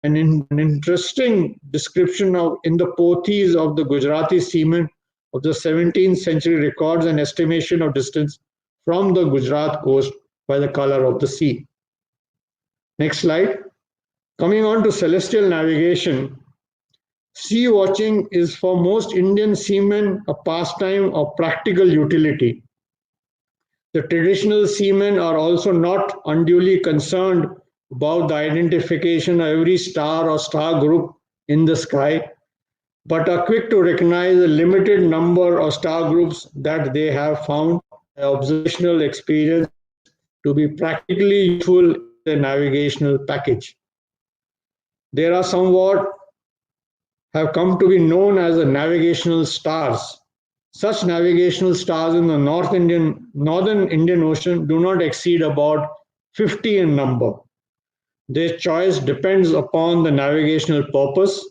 An interesting description of in the pothis of the Gujarati seamen of the 17th century records an estimation of distance from the Gujarat coast by the color of the sea. Next slide. Coming on to celestial navigation, sea watching is for most Indian seamen a pastime of practical utility. The traditional seamen are also not unduly concerned about the identification of every star or star group in the sky, but are quick to recognize a limited number of star groups that they have found by observational experience to be practically useful in the navigational package. There are somewhat have come to be known as the navigational stars. Such navigational stars in the northern Indian Ocean do not exceed about 50 in number. Their choice depends upon the navigational purpose,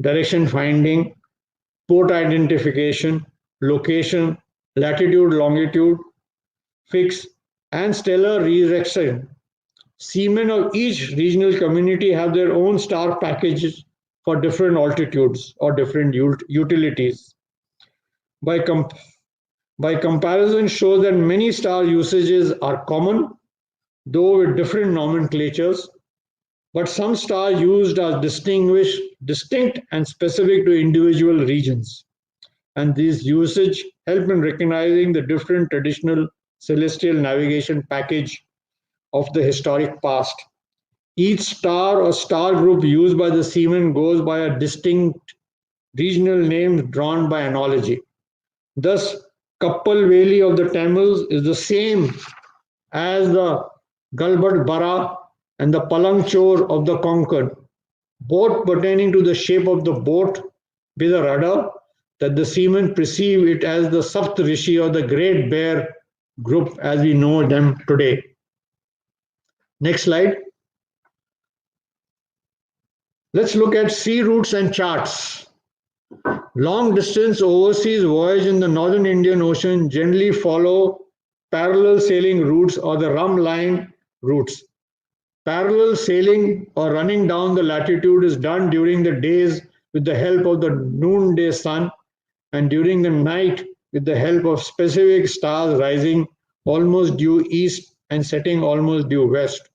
direction finding, port identification, location, latitude, longitude, fix, and stellar redirection. Seamen of each regional community have their own star packages for different altitudes or different utilities. By, by comparison, shows that many star usages are common, though with different nomenclatures, but some stars used are distinct and specific to individual regions. And these usage help in recognizing the different traditional celestial navigation package of the historic past. Each star or star group used by the seamen goes by a distinct regional name drawn by analogy. Thus, Kappal Valley of the Tamils is the same as the Galbat Bara and the Palangchor of the Conquered, both pertaining to the shape of the boat with a rudder, that the seamen perceive it as the Sapt Rishi or the Great Bear group as we know them today. Next slide. Let's look at sea routes and charts. Long distance overseas voyage in the northern Indian Ocean generally follow parallel sailing routes or the rum line routes. Parallel sailing or running down the latitude is done during the days with the help of the noonday sun, and during the night with the help of specific stars rising almost due east and setting almost due west.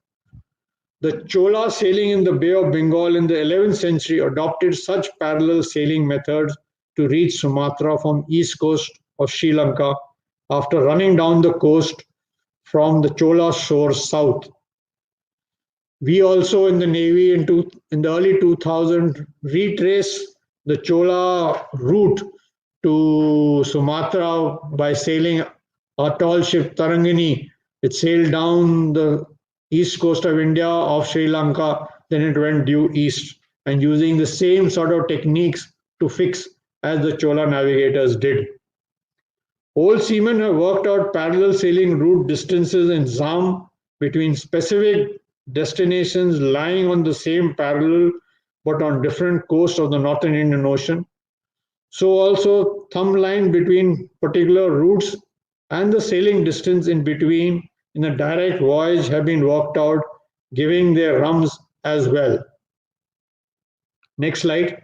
The Chola sailing in the Bay of Bengal in the 11th century adopted such parallel sailing methods to reach Sumatra from east coast of Sri Lanka after running down the coast from the Chola shore south. We also in the Navy in the early 2000s retrace the Chola route to Sumatra by sailing a tall ship Tarangini. It sailed down the east coast of India off Sri Lanka, then it went due east, and using the same sort of techniques to fix as the Chola navigators did. Old seamen have worked out parallel sailing route distances in ZAM between specific destinations lying on the same parallel but on different coasts of the northern Indian Ocean. So also thumb line between particular routes and the sailing distance in between in a direct voyage have been worked out, giving their rums as well. Next slide.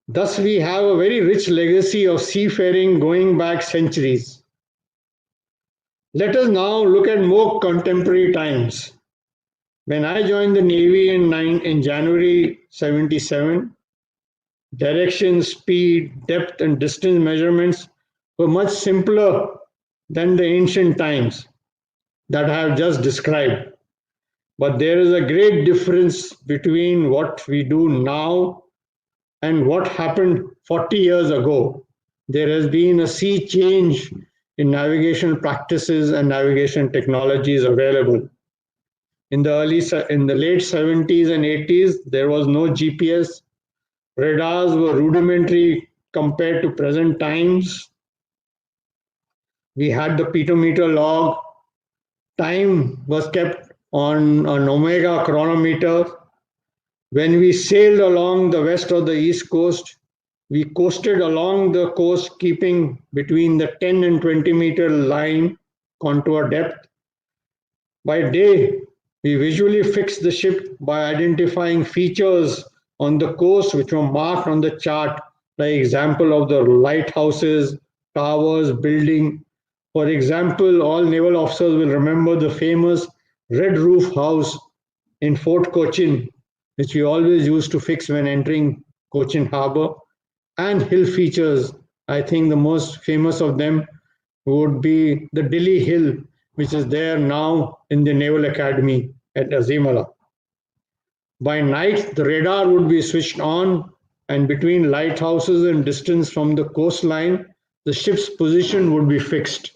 Thus, we have a very rich legacy of seafaring going back centuries. Let us now look at more contemporary times. When I joined the Navy in January 77, direction, speed, depth, and distance measurements were much simpler than the ancient times that I have just described. But there is a great difference between what we do now and what happened 40 years ago. There has been a sea change in navigation practices and navigation technologies available. In the late 70s and 80s, there was no GPS. Radars were rudimentary compared to present times. We had the pedometer log. Time was kept on an omega chronometer. When we sailed along the west or the east coast, we coasted along the coast, keeping between the 10 and 20-meter line contour depth. By day, we visually fixed the ship by identifying features on the coast which were marked on the chart, like example of the lighthouses, towers, building. For example, all naval officers will remember the famous red roof house in Fort Cochin, which we always used to fix when entering Cochin Harbour, and hill features. I think the most famous of them would be the Dilly Hill, which is there now in the Naval Academy at Azimala. By night, the radar would be switched on, and between lighthouses and distance from the coastline, the ship's position would be fixed.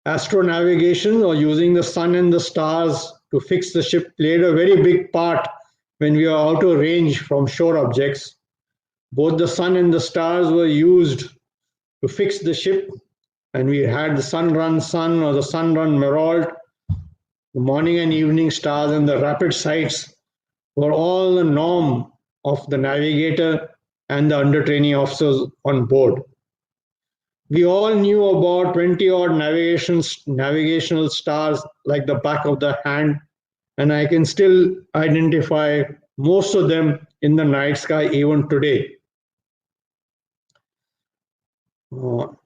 Astronavigation, or using the sun and the stars to fix the ship, played a very big part when we were out of range from shore objects. Both the sun and the stars were used to fix the ship, and we had the sun-run sun or the sun-run Meralt. The morning and evening stars and the rapid sights were all the norm of the navigator and the under-training officers on board. We all knew about 20-odd navigational stars like the back of the hand, and I can still identify most of them in the night sky even today.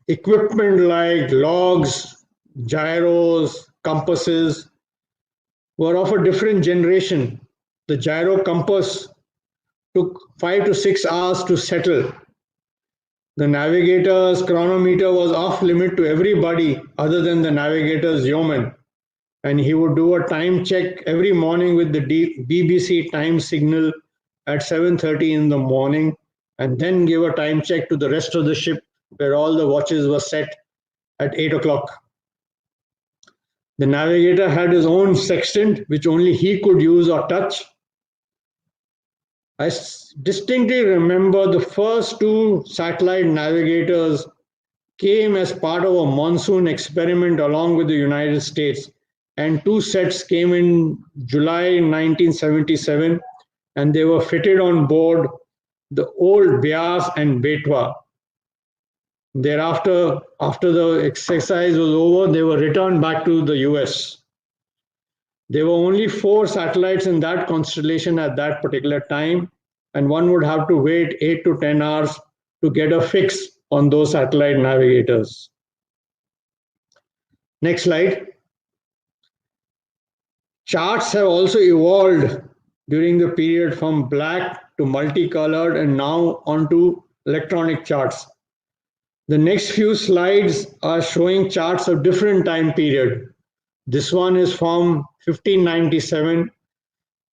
Equipment like logs, gyros, compasses were of a different generation. The gyro compass took 5 to 6 hours to settle. The navigator's chronometer was off limit to everybody other than the navigator's yeoman, and he would do a time check every morning with the BBC time signal at 7:30 in the morning, and then give a time check to the rest of the ship where all the watches were set at 8 o'clock. The navigator had his own sextant, which only he could use or touch. I distinctly remember the first two satellite navigators came as part of a monsoon experiment along with the United States, and two sets came in July 1977, and they were fitted on board the old Byas and Betwa. Thereafter, after the exercise was over, they were returned back to the US. There were only 4 satellites in that constellation at that particular time, and one would have to wait 8 to 10 hours to get a fix on those satellite navigators. Next slide. Charts have also evolved during the period from black to multicolored and now onto electronic charts. The next few slides are showing charts of different time period. This one is from 1597,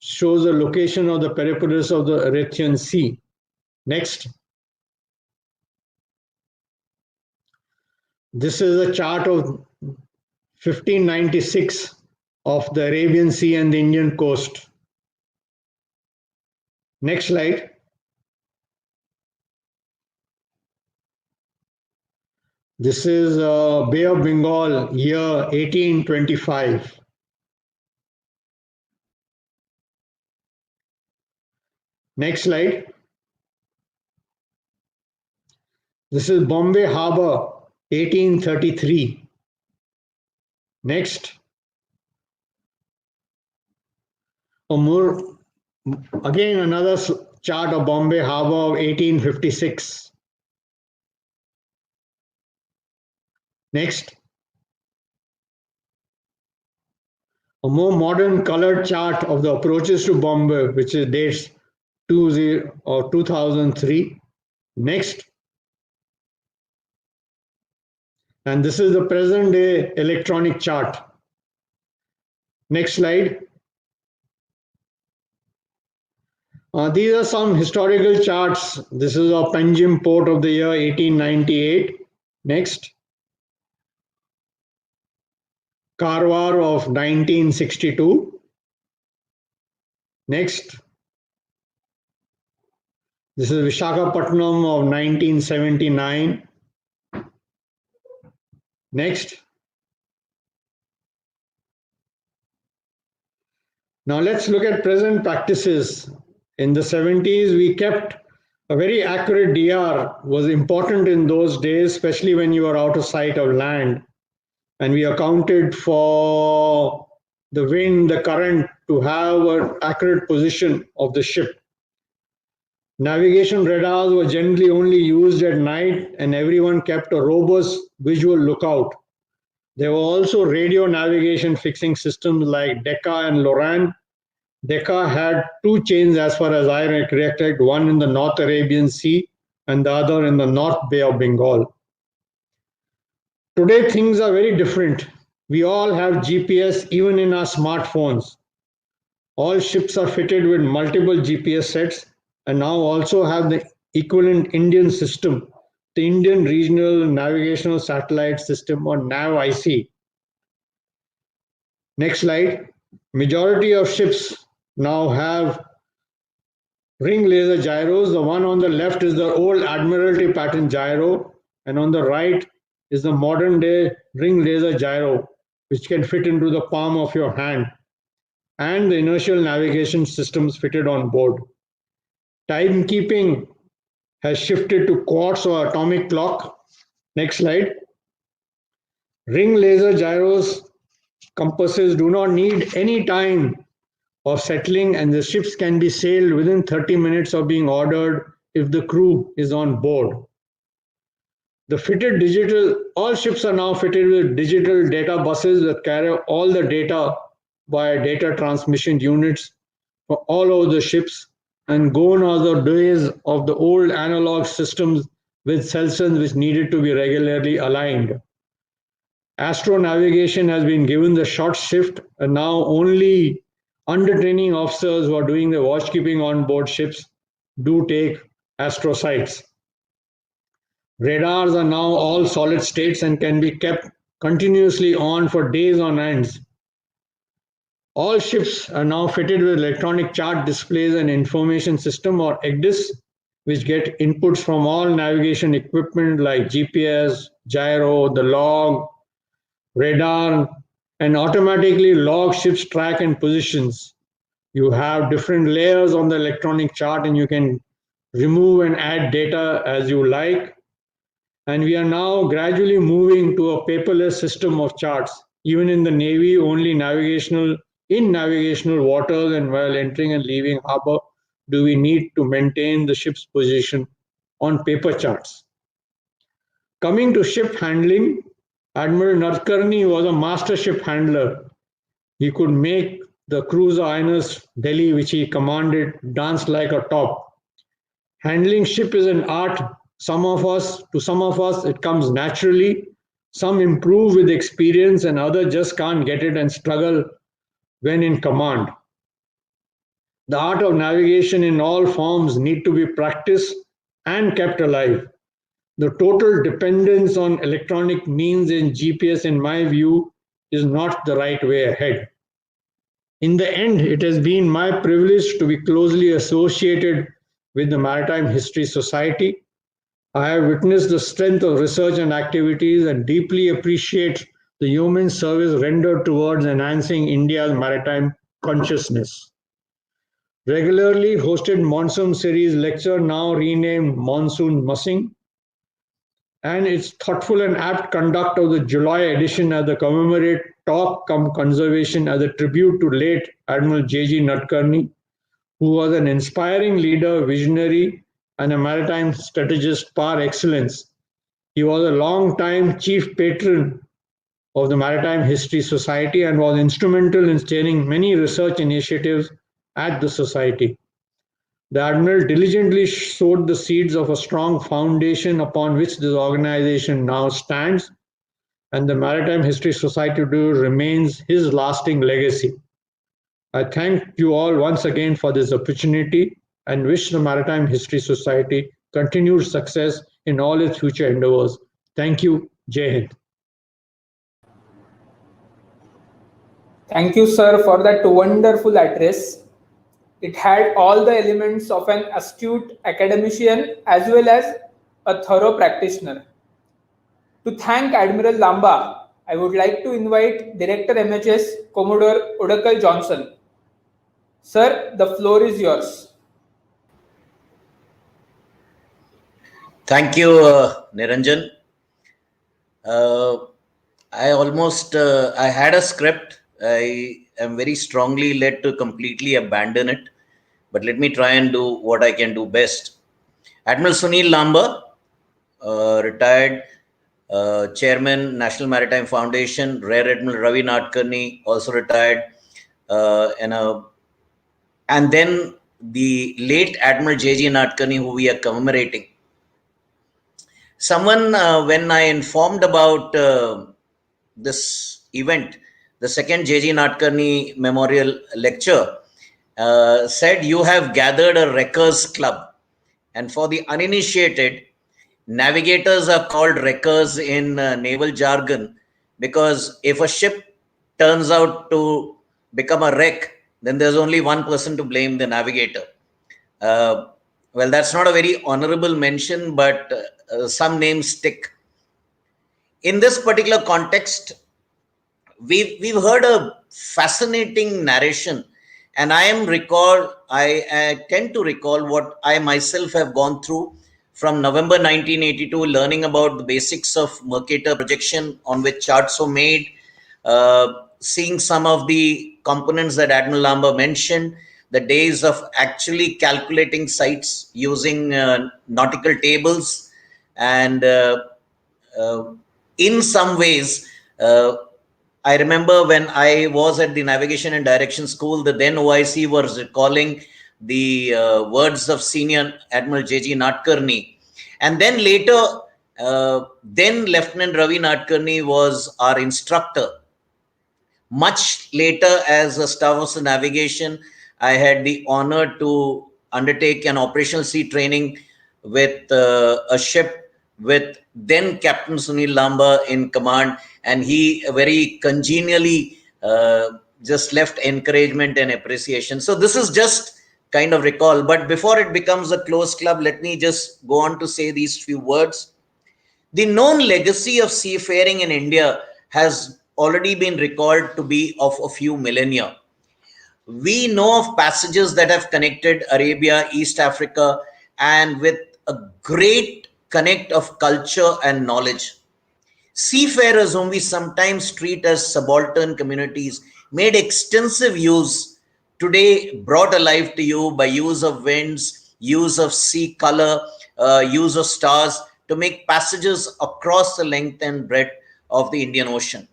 shows the location of the Periplus of the Erythraean Sea. Next. This is a chart of 1596 of the Arabian Sea and the Indian coast. Next slide. This is Bay of Bengal, year 1825. Next slide. This is Bombay Harbour, 1833. Next. Again, another chart of Bombay Harbour of 1856. Next. A more modern colored chart of the approaches to Bombay, which is dates 2003. Next. And this is the present day electronic chart. Next slide. These are some historical charts. This is a Panjim port of the year 1898. Next. Karwar of 1962. Next. This is Visakhapatnam of 1979. Next. Now let's look at present practices. In the 70s, we kept a very accurate DR, was important in those days, especially when you were out of sight of land. And we accounted for the wind, the current, to have an accurate position of the ship. Navigation radars were generally only used at night, and everyone kept a robust visual lookout. There were also radio navigation fixing systems like Decca and Loran. Decca had 2 chains as far as I recollect, one in the North Arabian Sea and the other in the North Bay of Bengal. Today things are very different. We all have GPS even in our smartphones. All ships are fitted with multiple GPS sets and now also have the equivalent Indian system, the Indian Regional Navigational Satellite System, or NAV-IC. Next slide. Majority of ships now have ring laser gyros. The one on the left is the old Admiralty pattern gyro, and on the right is the modern day ring laser gyro, which can fit into the palm of your hand, and the inertial navigation systems fitted on board. Timekeeping has shifted to quartz or atomic clock. Next slide. Ring laser gyros compasses do not need any time of settling, and the ships can be sailed within 30 minutes of being ordered if the crew is on board. All ships are now fitted with digital data buses that carry all the data via data transmission units for all over the ships, and gone are the days of the old analog systems with sensors which needed to be regularly aligned. Astro navigation has been given the short shift, and now only under training officers who are doing the watchkeeping on board ships do take astro sights. Radars are now all solid states and can be kept continuously on for days on end. All ships are now fitted with electronic chart displays and information system, or EGDIS, which get inputs from all navigation equipment like GPS, gyro, the log, radar, and automatically log ship's track and positions. You have different layers on the electronic chart, and you can remove and add data as you like. And we are now gradually moving to a paperless system of charts. Even in the Navy, only in navigational waters and while entering and leaving harbor do we need to maintain the ship's position on paper charts. Coming to ship handling, Admiral Nadkarni was a master ship handler. He could make the cruiser INS Delhi, which he commanded, dance like a top. Handling ship is an art. To some of us, it comes naturally. Some improve with experience, and others just can't get it and struggle when in command. The art of navigation in all forms need to be practiced and kept alive. The total dependence on electronic means in GPS, in my view, is not the right way ahead. In the end, it has been my privilege to be closely associated with the Maritime History Society. I have witnessed the strength of research and activities and deeply appreciate the human service rendered towards enhancing India's maritime consciousness. Regularly hosted Monsoon Series lecture, now renamed Monsoon Mussing, and its thoughtful and apt conduct of the July edition as the commemorate talk cum conservation as a tribute to late Admiral J.G. Nadkarni, who was an inspiring leader, visionary, and a maritime strategist par excellence. He was a long-time chief patron of the Maritime History Society and was instrumental in steering many research initiatives at the Society. The Admiral diligently sowed the seeds of a strong foundation upon which this organization now stands, and the Maritime History Society remains his lasting legacy. I thank you all once again for this opportunity and wish the Maritime History Society continued success in all its future endeavors. Thank you. Jai Hind. Thank you, sir, for that wonderful address. It had all the elements of an astute academician as well as a thorough practitioner. To thank Admiral Lamba, I would like to invite Director MHS Commodore Odakal Johnson. Sir, the floor is yours. Thank you, Niranjan. I had a script. I am very strongly led to completely abandon it, but let me try and do what I can do best. Admiral Sunil Lamba, retired Chairman, National Maritime Foundation. Rear Admiral Ravi Nadkarni, also retired, and then the late Admiral J.G. Nadkarni, who we are commemorating. Someone, when I informed about this event, the second J.G. Nadkarni Memorial Lecture, said, you have gathered a wreckers club. And for the uninitiated, navigators are called wreckers in naval jargon, because if a ship turns out to become a wreck, then there's only one person to blame, the navigator. Well, that's not a very honorable mention, but some names stick. In this particular context, we've heard a fascinating narration, and I tend to recall what I myself have gone through from November 1982, learning about the basics of Mercator projection on which charts were made, seeing some of the components that Admiral Lamba mentioned, the days of actually calculating sights using nautical tables, and in some ways, I remember when I was at the Navigation and Direction School, the then OIC was recalling the words of Senior Admiral J.G. Nadkarni. And then later, then Lieutenant Ravi Nadkarni was our instructor. Much later, as a Staff Officer Navigation, I had the honor to undertake an operational sea training with a ship with then Captain Sunil Lamba in command, and he very congenially just left encouragement and appreciation. So this is just kind of recall. But before it becomes a closed club, let me just go on to say these few words. The known legacy of seafaring in India has already been recalled to be of a few millennia. We know of passages that have connected Arabia, East Africa, and with a great connect of culture and knowledge. Seafarers, whom we sometimes treat as subaltern communities, made extensive use, today brought alive to you by use of winds, use of sea color, use of stars to make passages across the length and breadth of the Indian Ocean.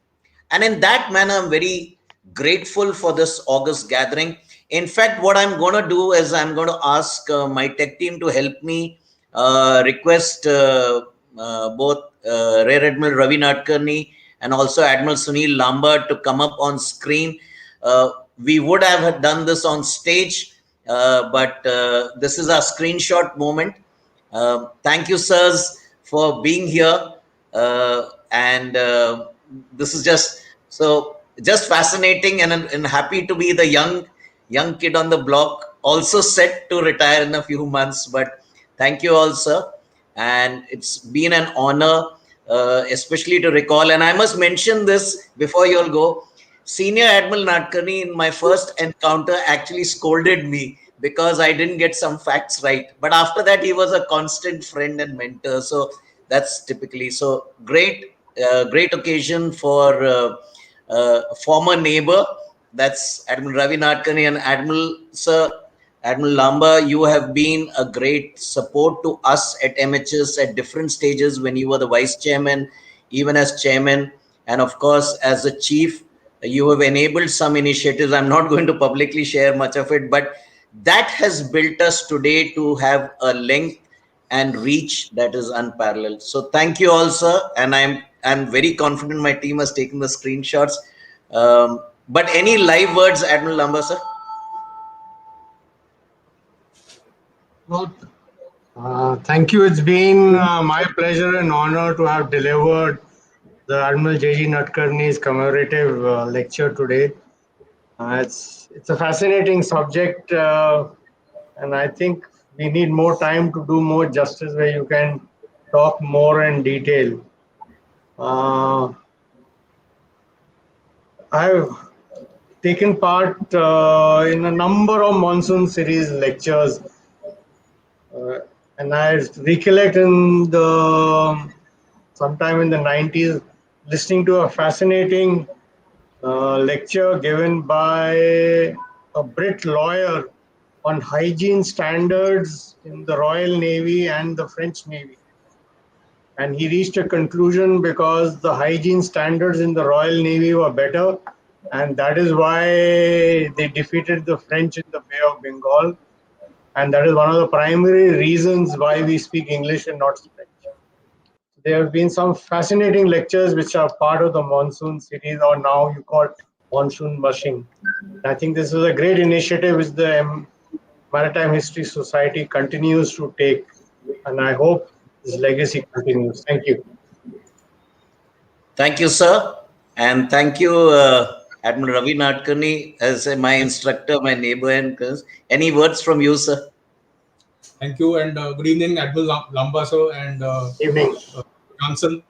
And in that manner, I'm very grateful for this August gathering. In fact, what I'm going to do is I'm going to ask my tech team to help me request both Rear Admiral Ravi Nadkarni and also Admiral Sunil Lamba to come up on screen. We would have done this on stage, but this is our screenshot moment. Thank you, sirs, for being here. And this is just fascinating, and happy to be the young kid on the block, also set to retire in a few months. But thank you all, sir. And it's been an honor, especially to recall. And I must mention this before you all go. Senior Admiral Nadkarni, in my first encounter, actually scolded me because I didn't get some facts right. But after that, he was a constant friend and mentor. So that's typically so great. Great occasion for former neighbor. That's Admiral Ravi Nadkarni and Admiral Sir. Admiral Lamba, you have been a great support to us at MHS at different stages when you were the vice chairman, even as chairman, and of course, as a chief, you have enabled some initiatives. I'm not going to publicly share much of it, but that has built us today to have a length and reach that is unparalleled. So thank you all, sir. And I'm very confident my team has taken the screenshots. But any live words, Admiral Lamba, sir? Thank you. It's been my pleasure and honor to have delivered the Admiral J.G. Nadkarni's commemorative lecture today. It's a fascinating subject, and I think we need more time to do more justice where you can talk more in detail. I've taken part in a number of monsoon series lectures, and I recollect sometime in the 90s listening to a fascinating lecture given by a Brit lawyer on hygiene standards in the Royal Navy and the French Navy. And he reached a conclusion because the hygiene standards in the Royal Navy were better, and that is why they defeated the French in the Bay of Bengal. And that is one of the primary reasons why we speak English and not French. There have been some fascinating lectures which are part of the monsoon series, or now you call it monsoon mushing. I think this is a great initiative which the Maritime History Society continues to take, and I hope this legacy continues. Thank you. Thank you, sir. And thank you, Admiral Ravi Nadkarni, as my instructor, my neighbor. And any words from you, sir? Thank you, and good evening, Admiral Lamba, sir, and Evening. Johnson.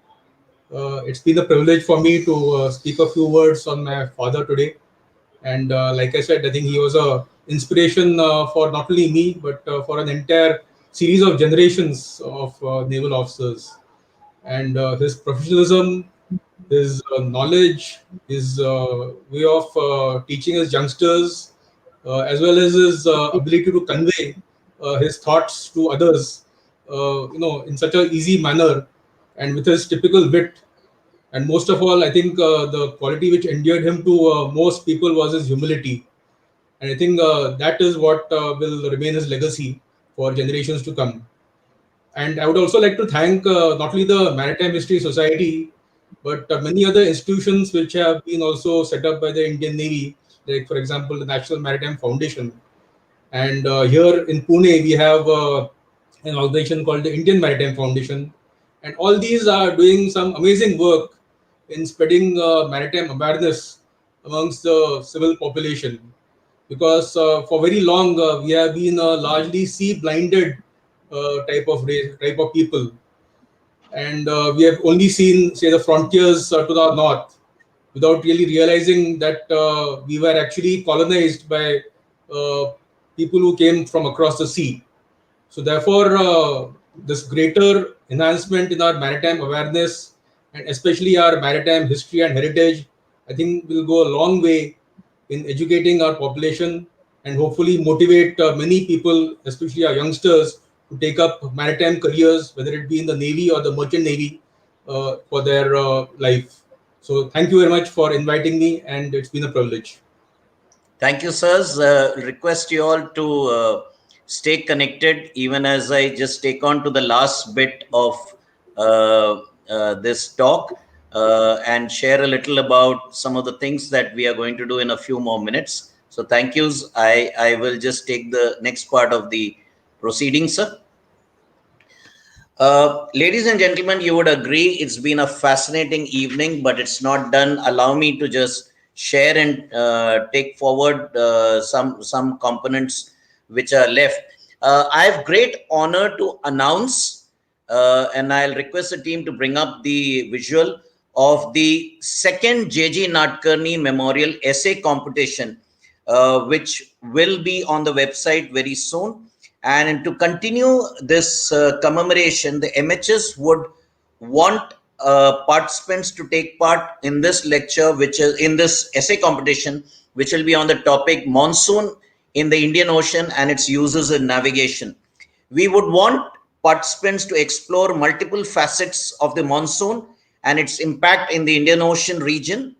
It's been a privilege for me to speak a few words on my father today. And like I said, I think he was a inspiration for not only me, but for an entire series of generations of naval officers. And his professionalism, his knowledge, his way of teaching his youngsters, as well as his ability to convey his thoughts to others, in such a easy manner and with his typical wit. And most of all, I think the quality which endeared him to most people was his humility. And I think that is what will remain his legacy for generations to come. And I would also like to thank not only the Maritime History Society, but many other institutions which have been also set up by the Indian Navy, like, for example, the National Maritime Foundation. And here in Pune, we have an organization called the Indian Maritime Foundation. And all these are doing some amazing work in spreading maritime awareness amongst the civil population. Because for very long, we have been largely sea blinded type of people, and we have only seen, say, the frontiers to the north, without really realizing that we were actually colonized by uh, people who came from across the sea. So, therefore, this greater enhancement in our maritime awareness and especially our maritime history and heritage, I think, will go a long way in educating our population and hopefully motivate many people, especially our youngsters, to take up maritime careers, whether it be in the Navy or the Merchant Navy, for their life. So, thank you very much for inviting me, and it's been a privilege. Thank you, sirs. Request you all to stay connected, even as I just take on to the last bit of this talk and share a little about some of the things that we are going to do in a few more minutes. So, thank yous. I will just take the next part of the proceedings, sir. Ladies and gentlemen, you would agree it's been a fascinating evening, but it's not done. Allow me to just share and take forward some components which are left. I have great honor to announce, and I'll request the team to bring up the visual of the second JG Nadkarni Memorial Essay Competition, which will be on the website very soon. And to continue this commemoration, the MHS would want participants to take part in this lecture, which is in this essay competition, which will be on the topic monsoon in the Indian Ocean and its uses in navigation. We would want participants to explore multiple facets of the monsoon and its impact in the Indian Ocean region.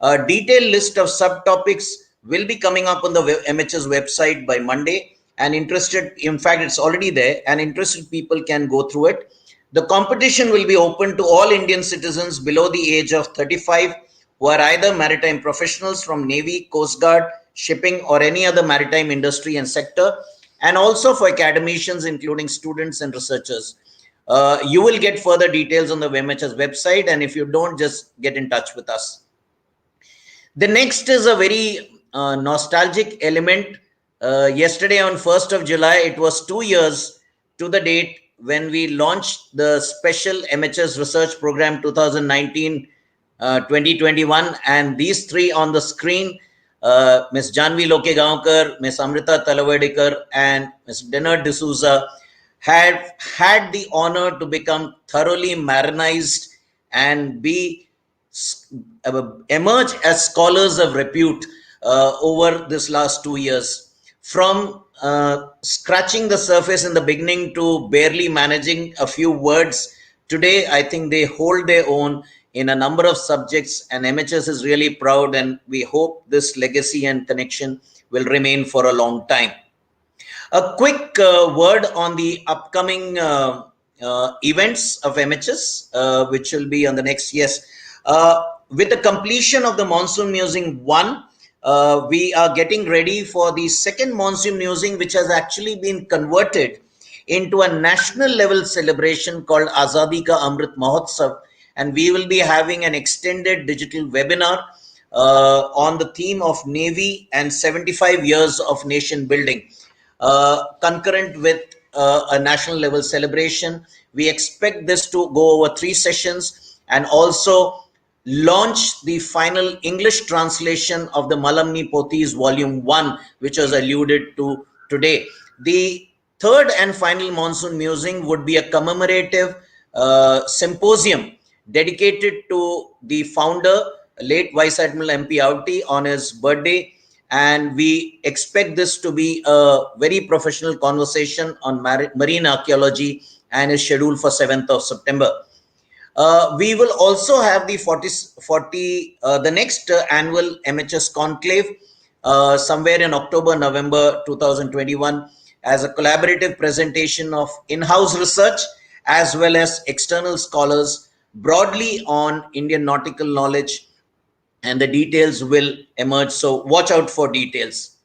A detailed list of subtopics will be coming up on the MHS website by Monday. And interested, in fact, it's already there, and interested people can go through it. The competition will be open to all Indian citizens below the age of 35 who are either maritime professionals from Navy, Coast Guard, shipping, or any other maritime industry and sector, and also for academicians, including students and researchers. You will get further details on the MHS website, and if you don't, just get in touch with us. The next is a very nostalgic element. Yesterday, on 1st of July, it was 2 years to the date when we launched the special MHS research program 2019 2021. And these three on the screen, Ms. Janvi Lokegaonkar, Ms. Amrita Talavadikar, and Ms. Dinard D'Souza, have had the honor to become thoroughly marinized and emerge as scholars of repute over this last 2 years. From scratching the surface in the beginning to barely managing a few words, today I think they hold their own in a number of subjects, and MHS is really proud, and we hope this legacy and connection will remain for a long time. A quick word on the upcoming events of MHS, which will be on the next. Yes. With the completion of the Monsoon Musing 1, we are getting ready for the second Monsoon Musing, which has actually been converted into a national level celebration called Azadi Ka Amrit Mahotsav. And we will be having an extended digital webinar on the theme of Navy and 75 years of nation building. Concurrent with a national level celebration. We expect this to go over 3 sessions and also launch the final English translation of the Malamni Pothis Volume 1, which was alluded to today. The third and final Monsoon Musing would be a commemorative symposium dedicated to the founder, late Vice Admiral MP Auti, on his birthday. And we expect this to be a very professional conversation on marine archaeology, and is scheduled for 7th of September. We will also have the the next annual MHS conclave somewhere in October, November 2021, as a collaborative presentation of in-house research as well as external scholars broadly on Indian nautical knowledge, and the details will emerge. So watch out for details.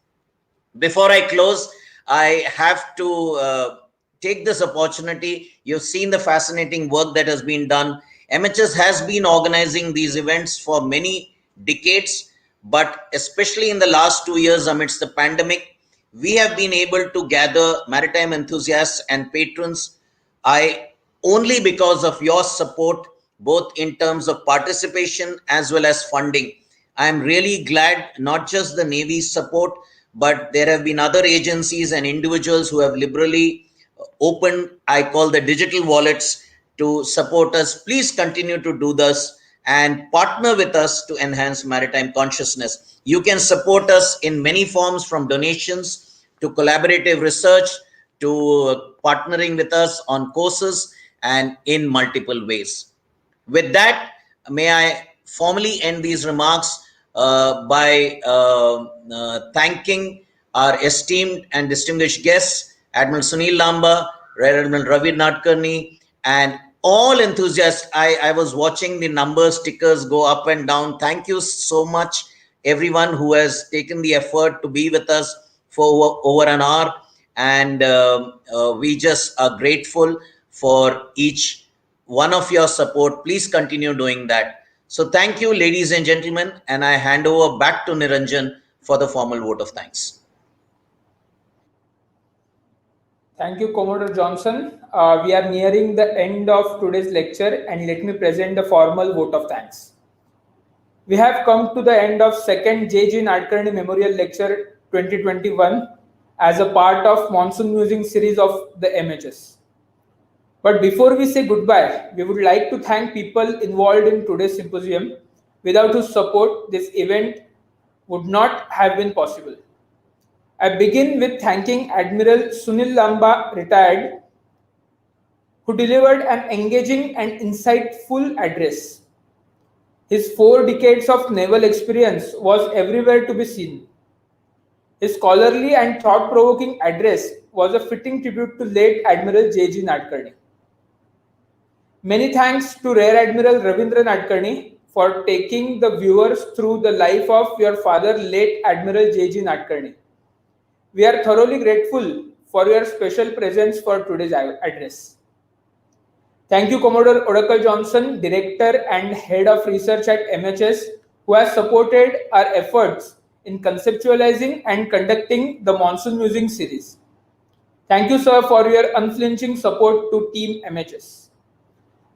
Before I close, I have to take this opportunity. You've seen the fascinating work that has been done. MHS has been organizing these events for many decades, but especially in the last 2 years amidst the pandemic, we have been able to gather maritime enthusiasts and patrons. I only because of your support, both in terms of participation as well as funding. I am really glad, not just the Navy's support, but there have been other agencies and individuals who have liberally opened, I call the digital wallets, to support us. Please continue to do this and partner with us to enhance maritime consciousness. You can support us in many forms, from donations to collaborative research to partnering with us on courses, and in multiple ways. With that, may I formally end these remarks by thanking our esteemed and distinguished guests, Admiral Sunil Lamba, Rear Admiral Ravi Nadkarni, and all enthusiasts. I was watching the numbers tickers go up and down. Thank you so much, everyone who has taken the effort to be with us for over an hour. And we just are grateful for each one of your support. Please continue doing that. So thank you, ladies and gentlemen, and I hand over back to Niranjan for the formal vote of thanks. Thank you, Commodore Johnson. We are nearing the end of today's lecture, and let me present the formal vote of thanks. We have come to the end of second J.G. Nadkarni Memorial Lecture 2021 as a part of Monsoon Musing series of the MHS. But before we say goodbye, we would like to thank people involved in today's symposium, without whose support this event would not have been possible. I begin with thanking Admiral Sunil Lamba, retired, who delivered an engaging and insightful address. His 4 decades of naval experience was everywhere to be seen. His scholarly and thought-provoking address was a fitting tribute to late Admiral J.G. Nadkarni. Many thanks to Rear Admiral Ravindra Nadkarni for taking the viewers through the life of your father, late Admiral J.G. Nadkarni. We are thoroughly grateful for your special presence for today's address. Thank you, Commodore Oracle Johnson, Director and Head of Research at MHS, who has supported our efforts in conceptualizing and conducting the Monsoon Musing series. Thank you, sir, for your unflinching support to Team MHS.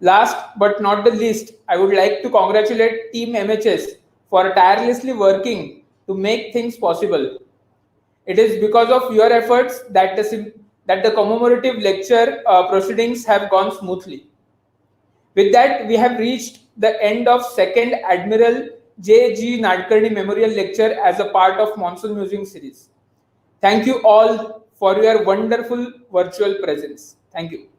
Last but not the least, I would like to congratulate Team MHS for tirelessly working to make things possible. It is because of your efforts that the commemorative lecture proceedings have gone smoothly. With that, we have reached the end of second Admiral J.G. Nadkarni Memorial Lecture as a part of Monsoon Musing series. Thank you all for your wonderful virtual presence. Thank you.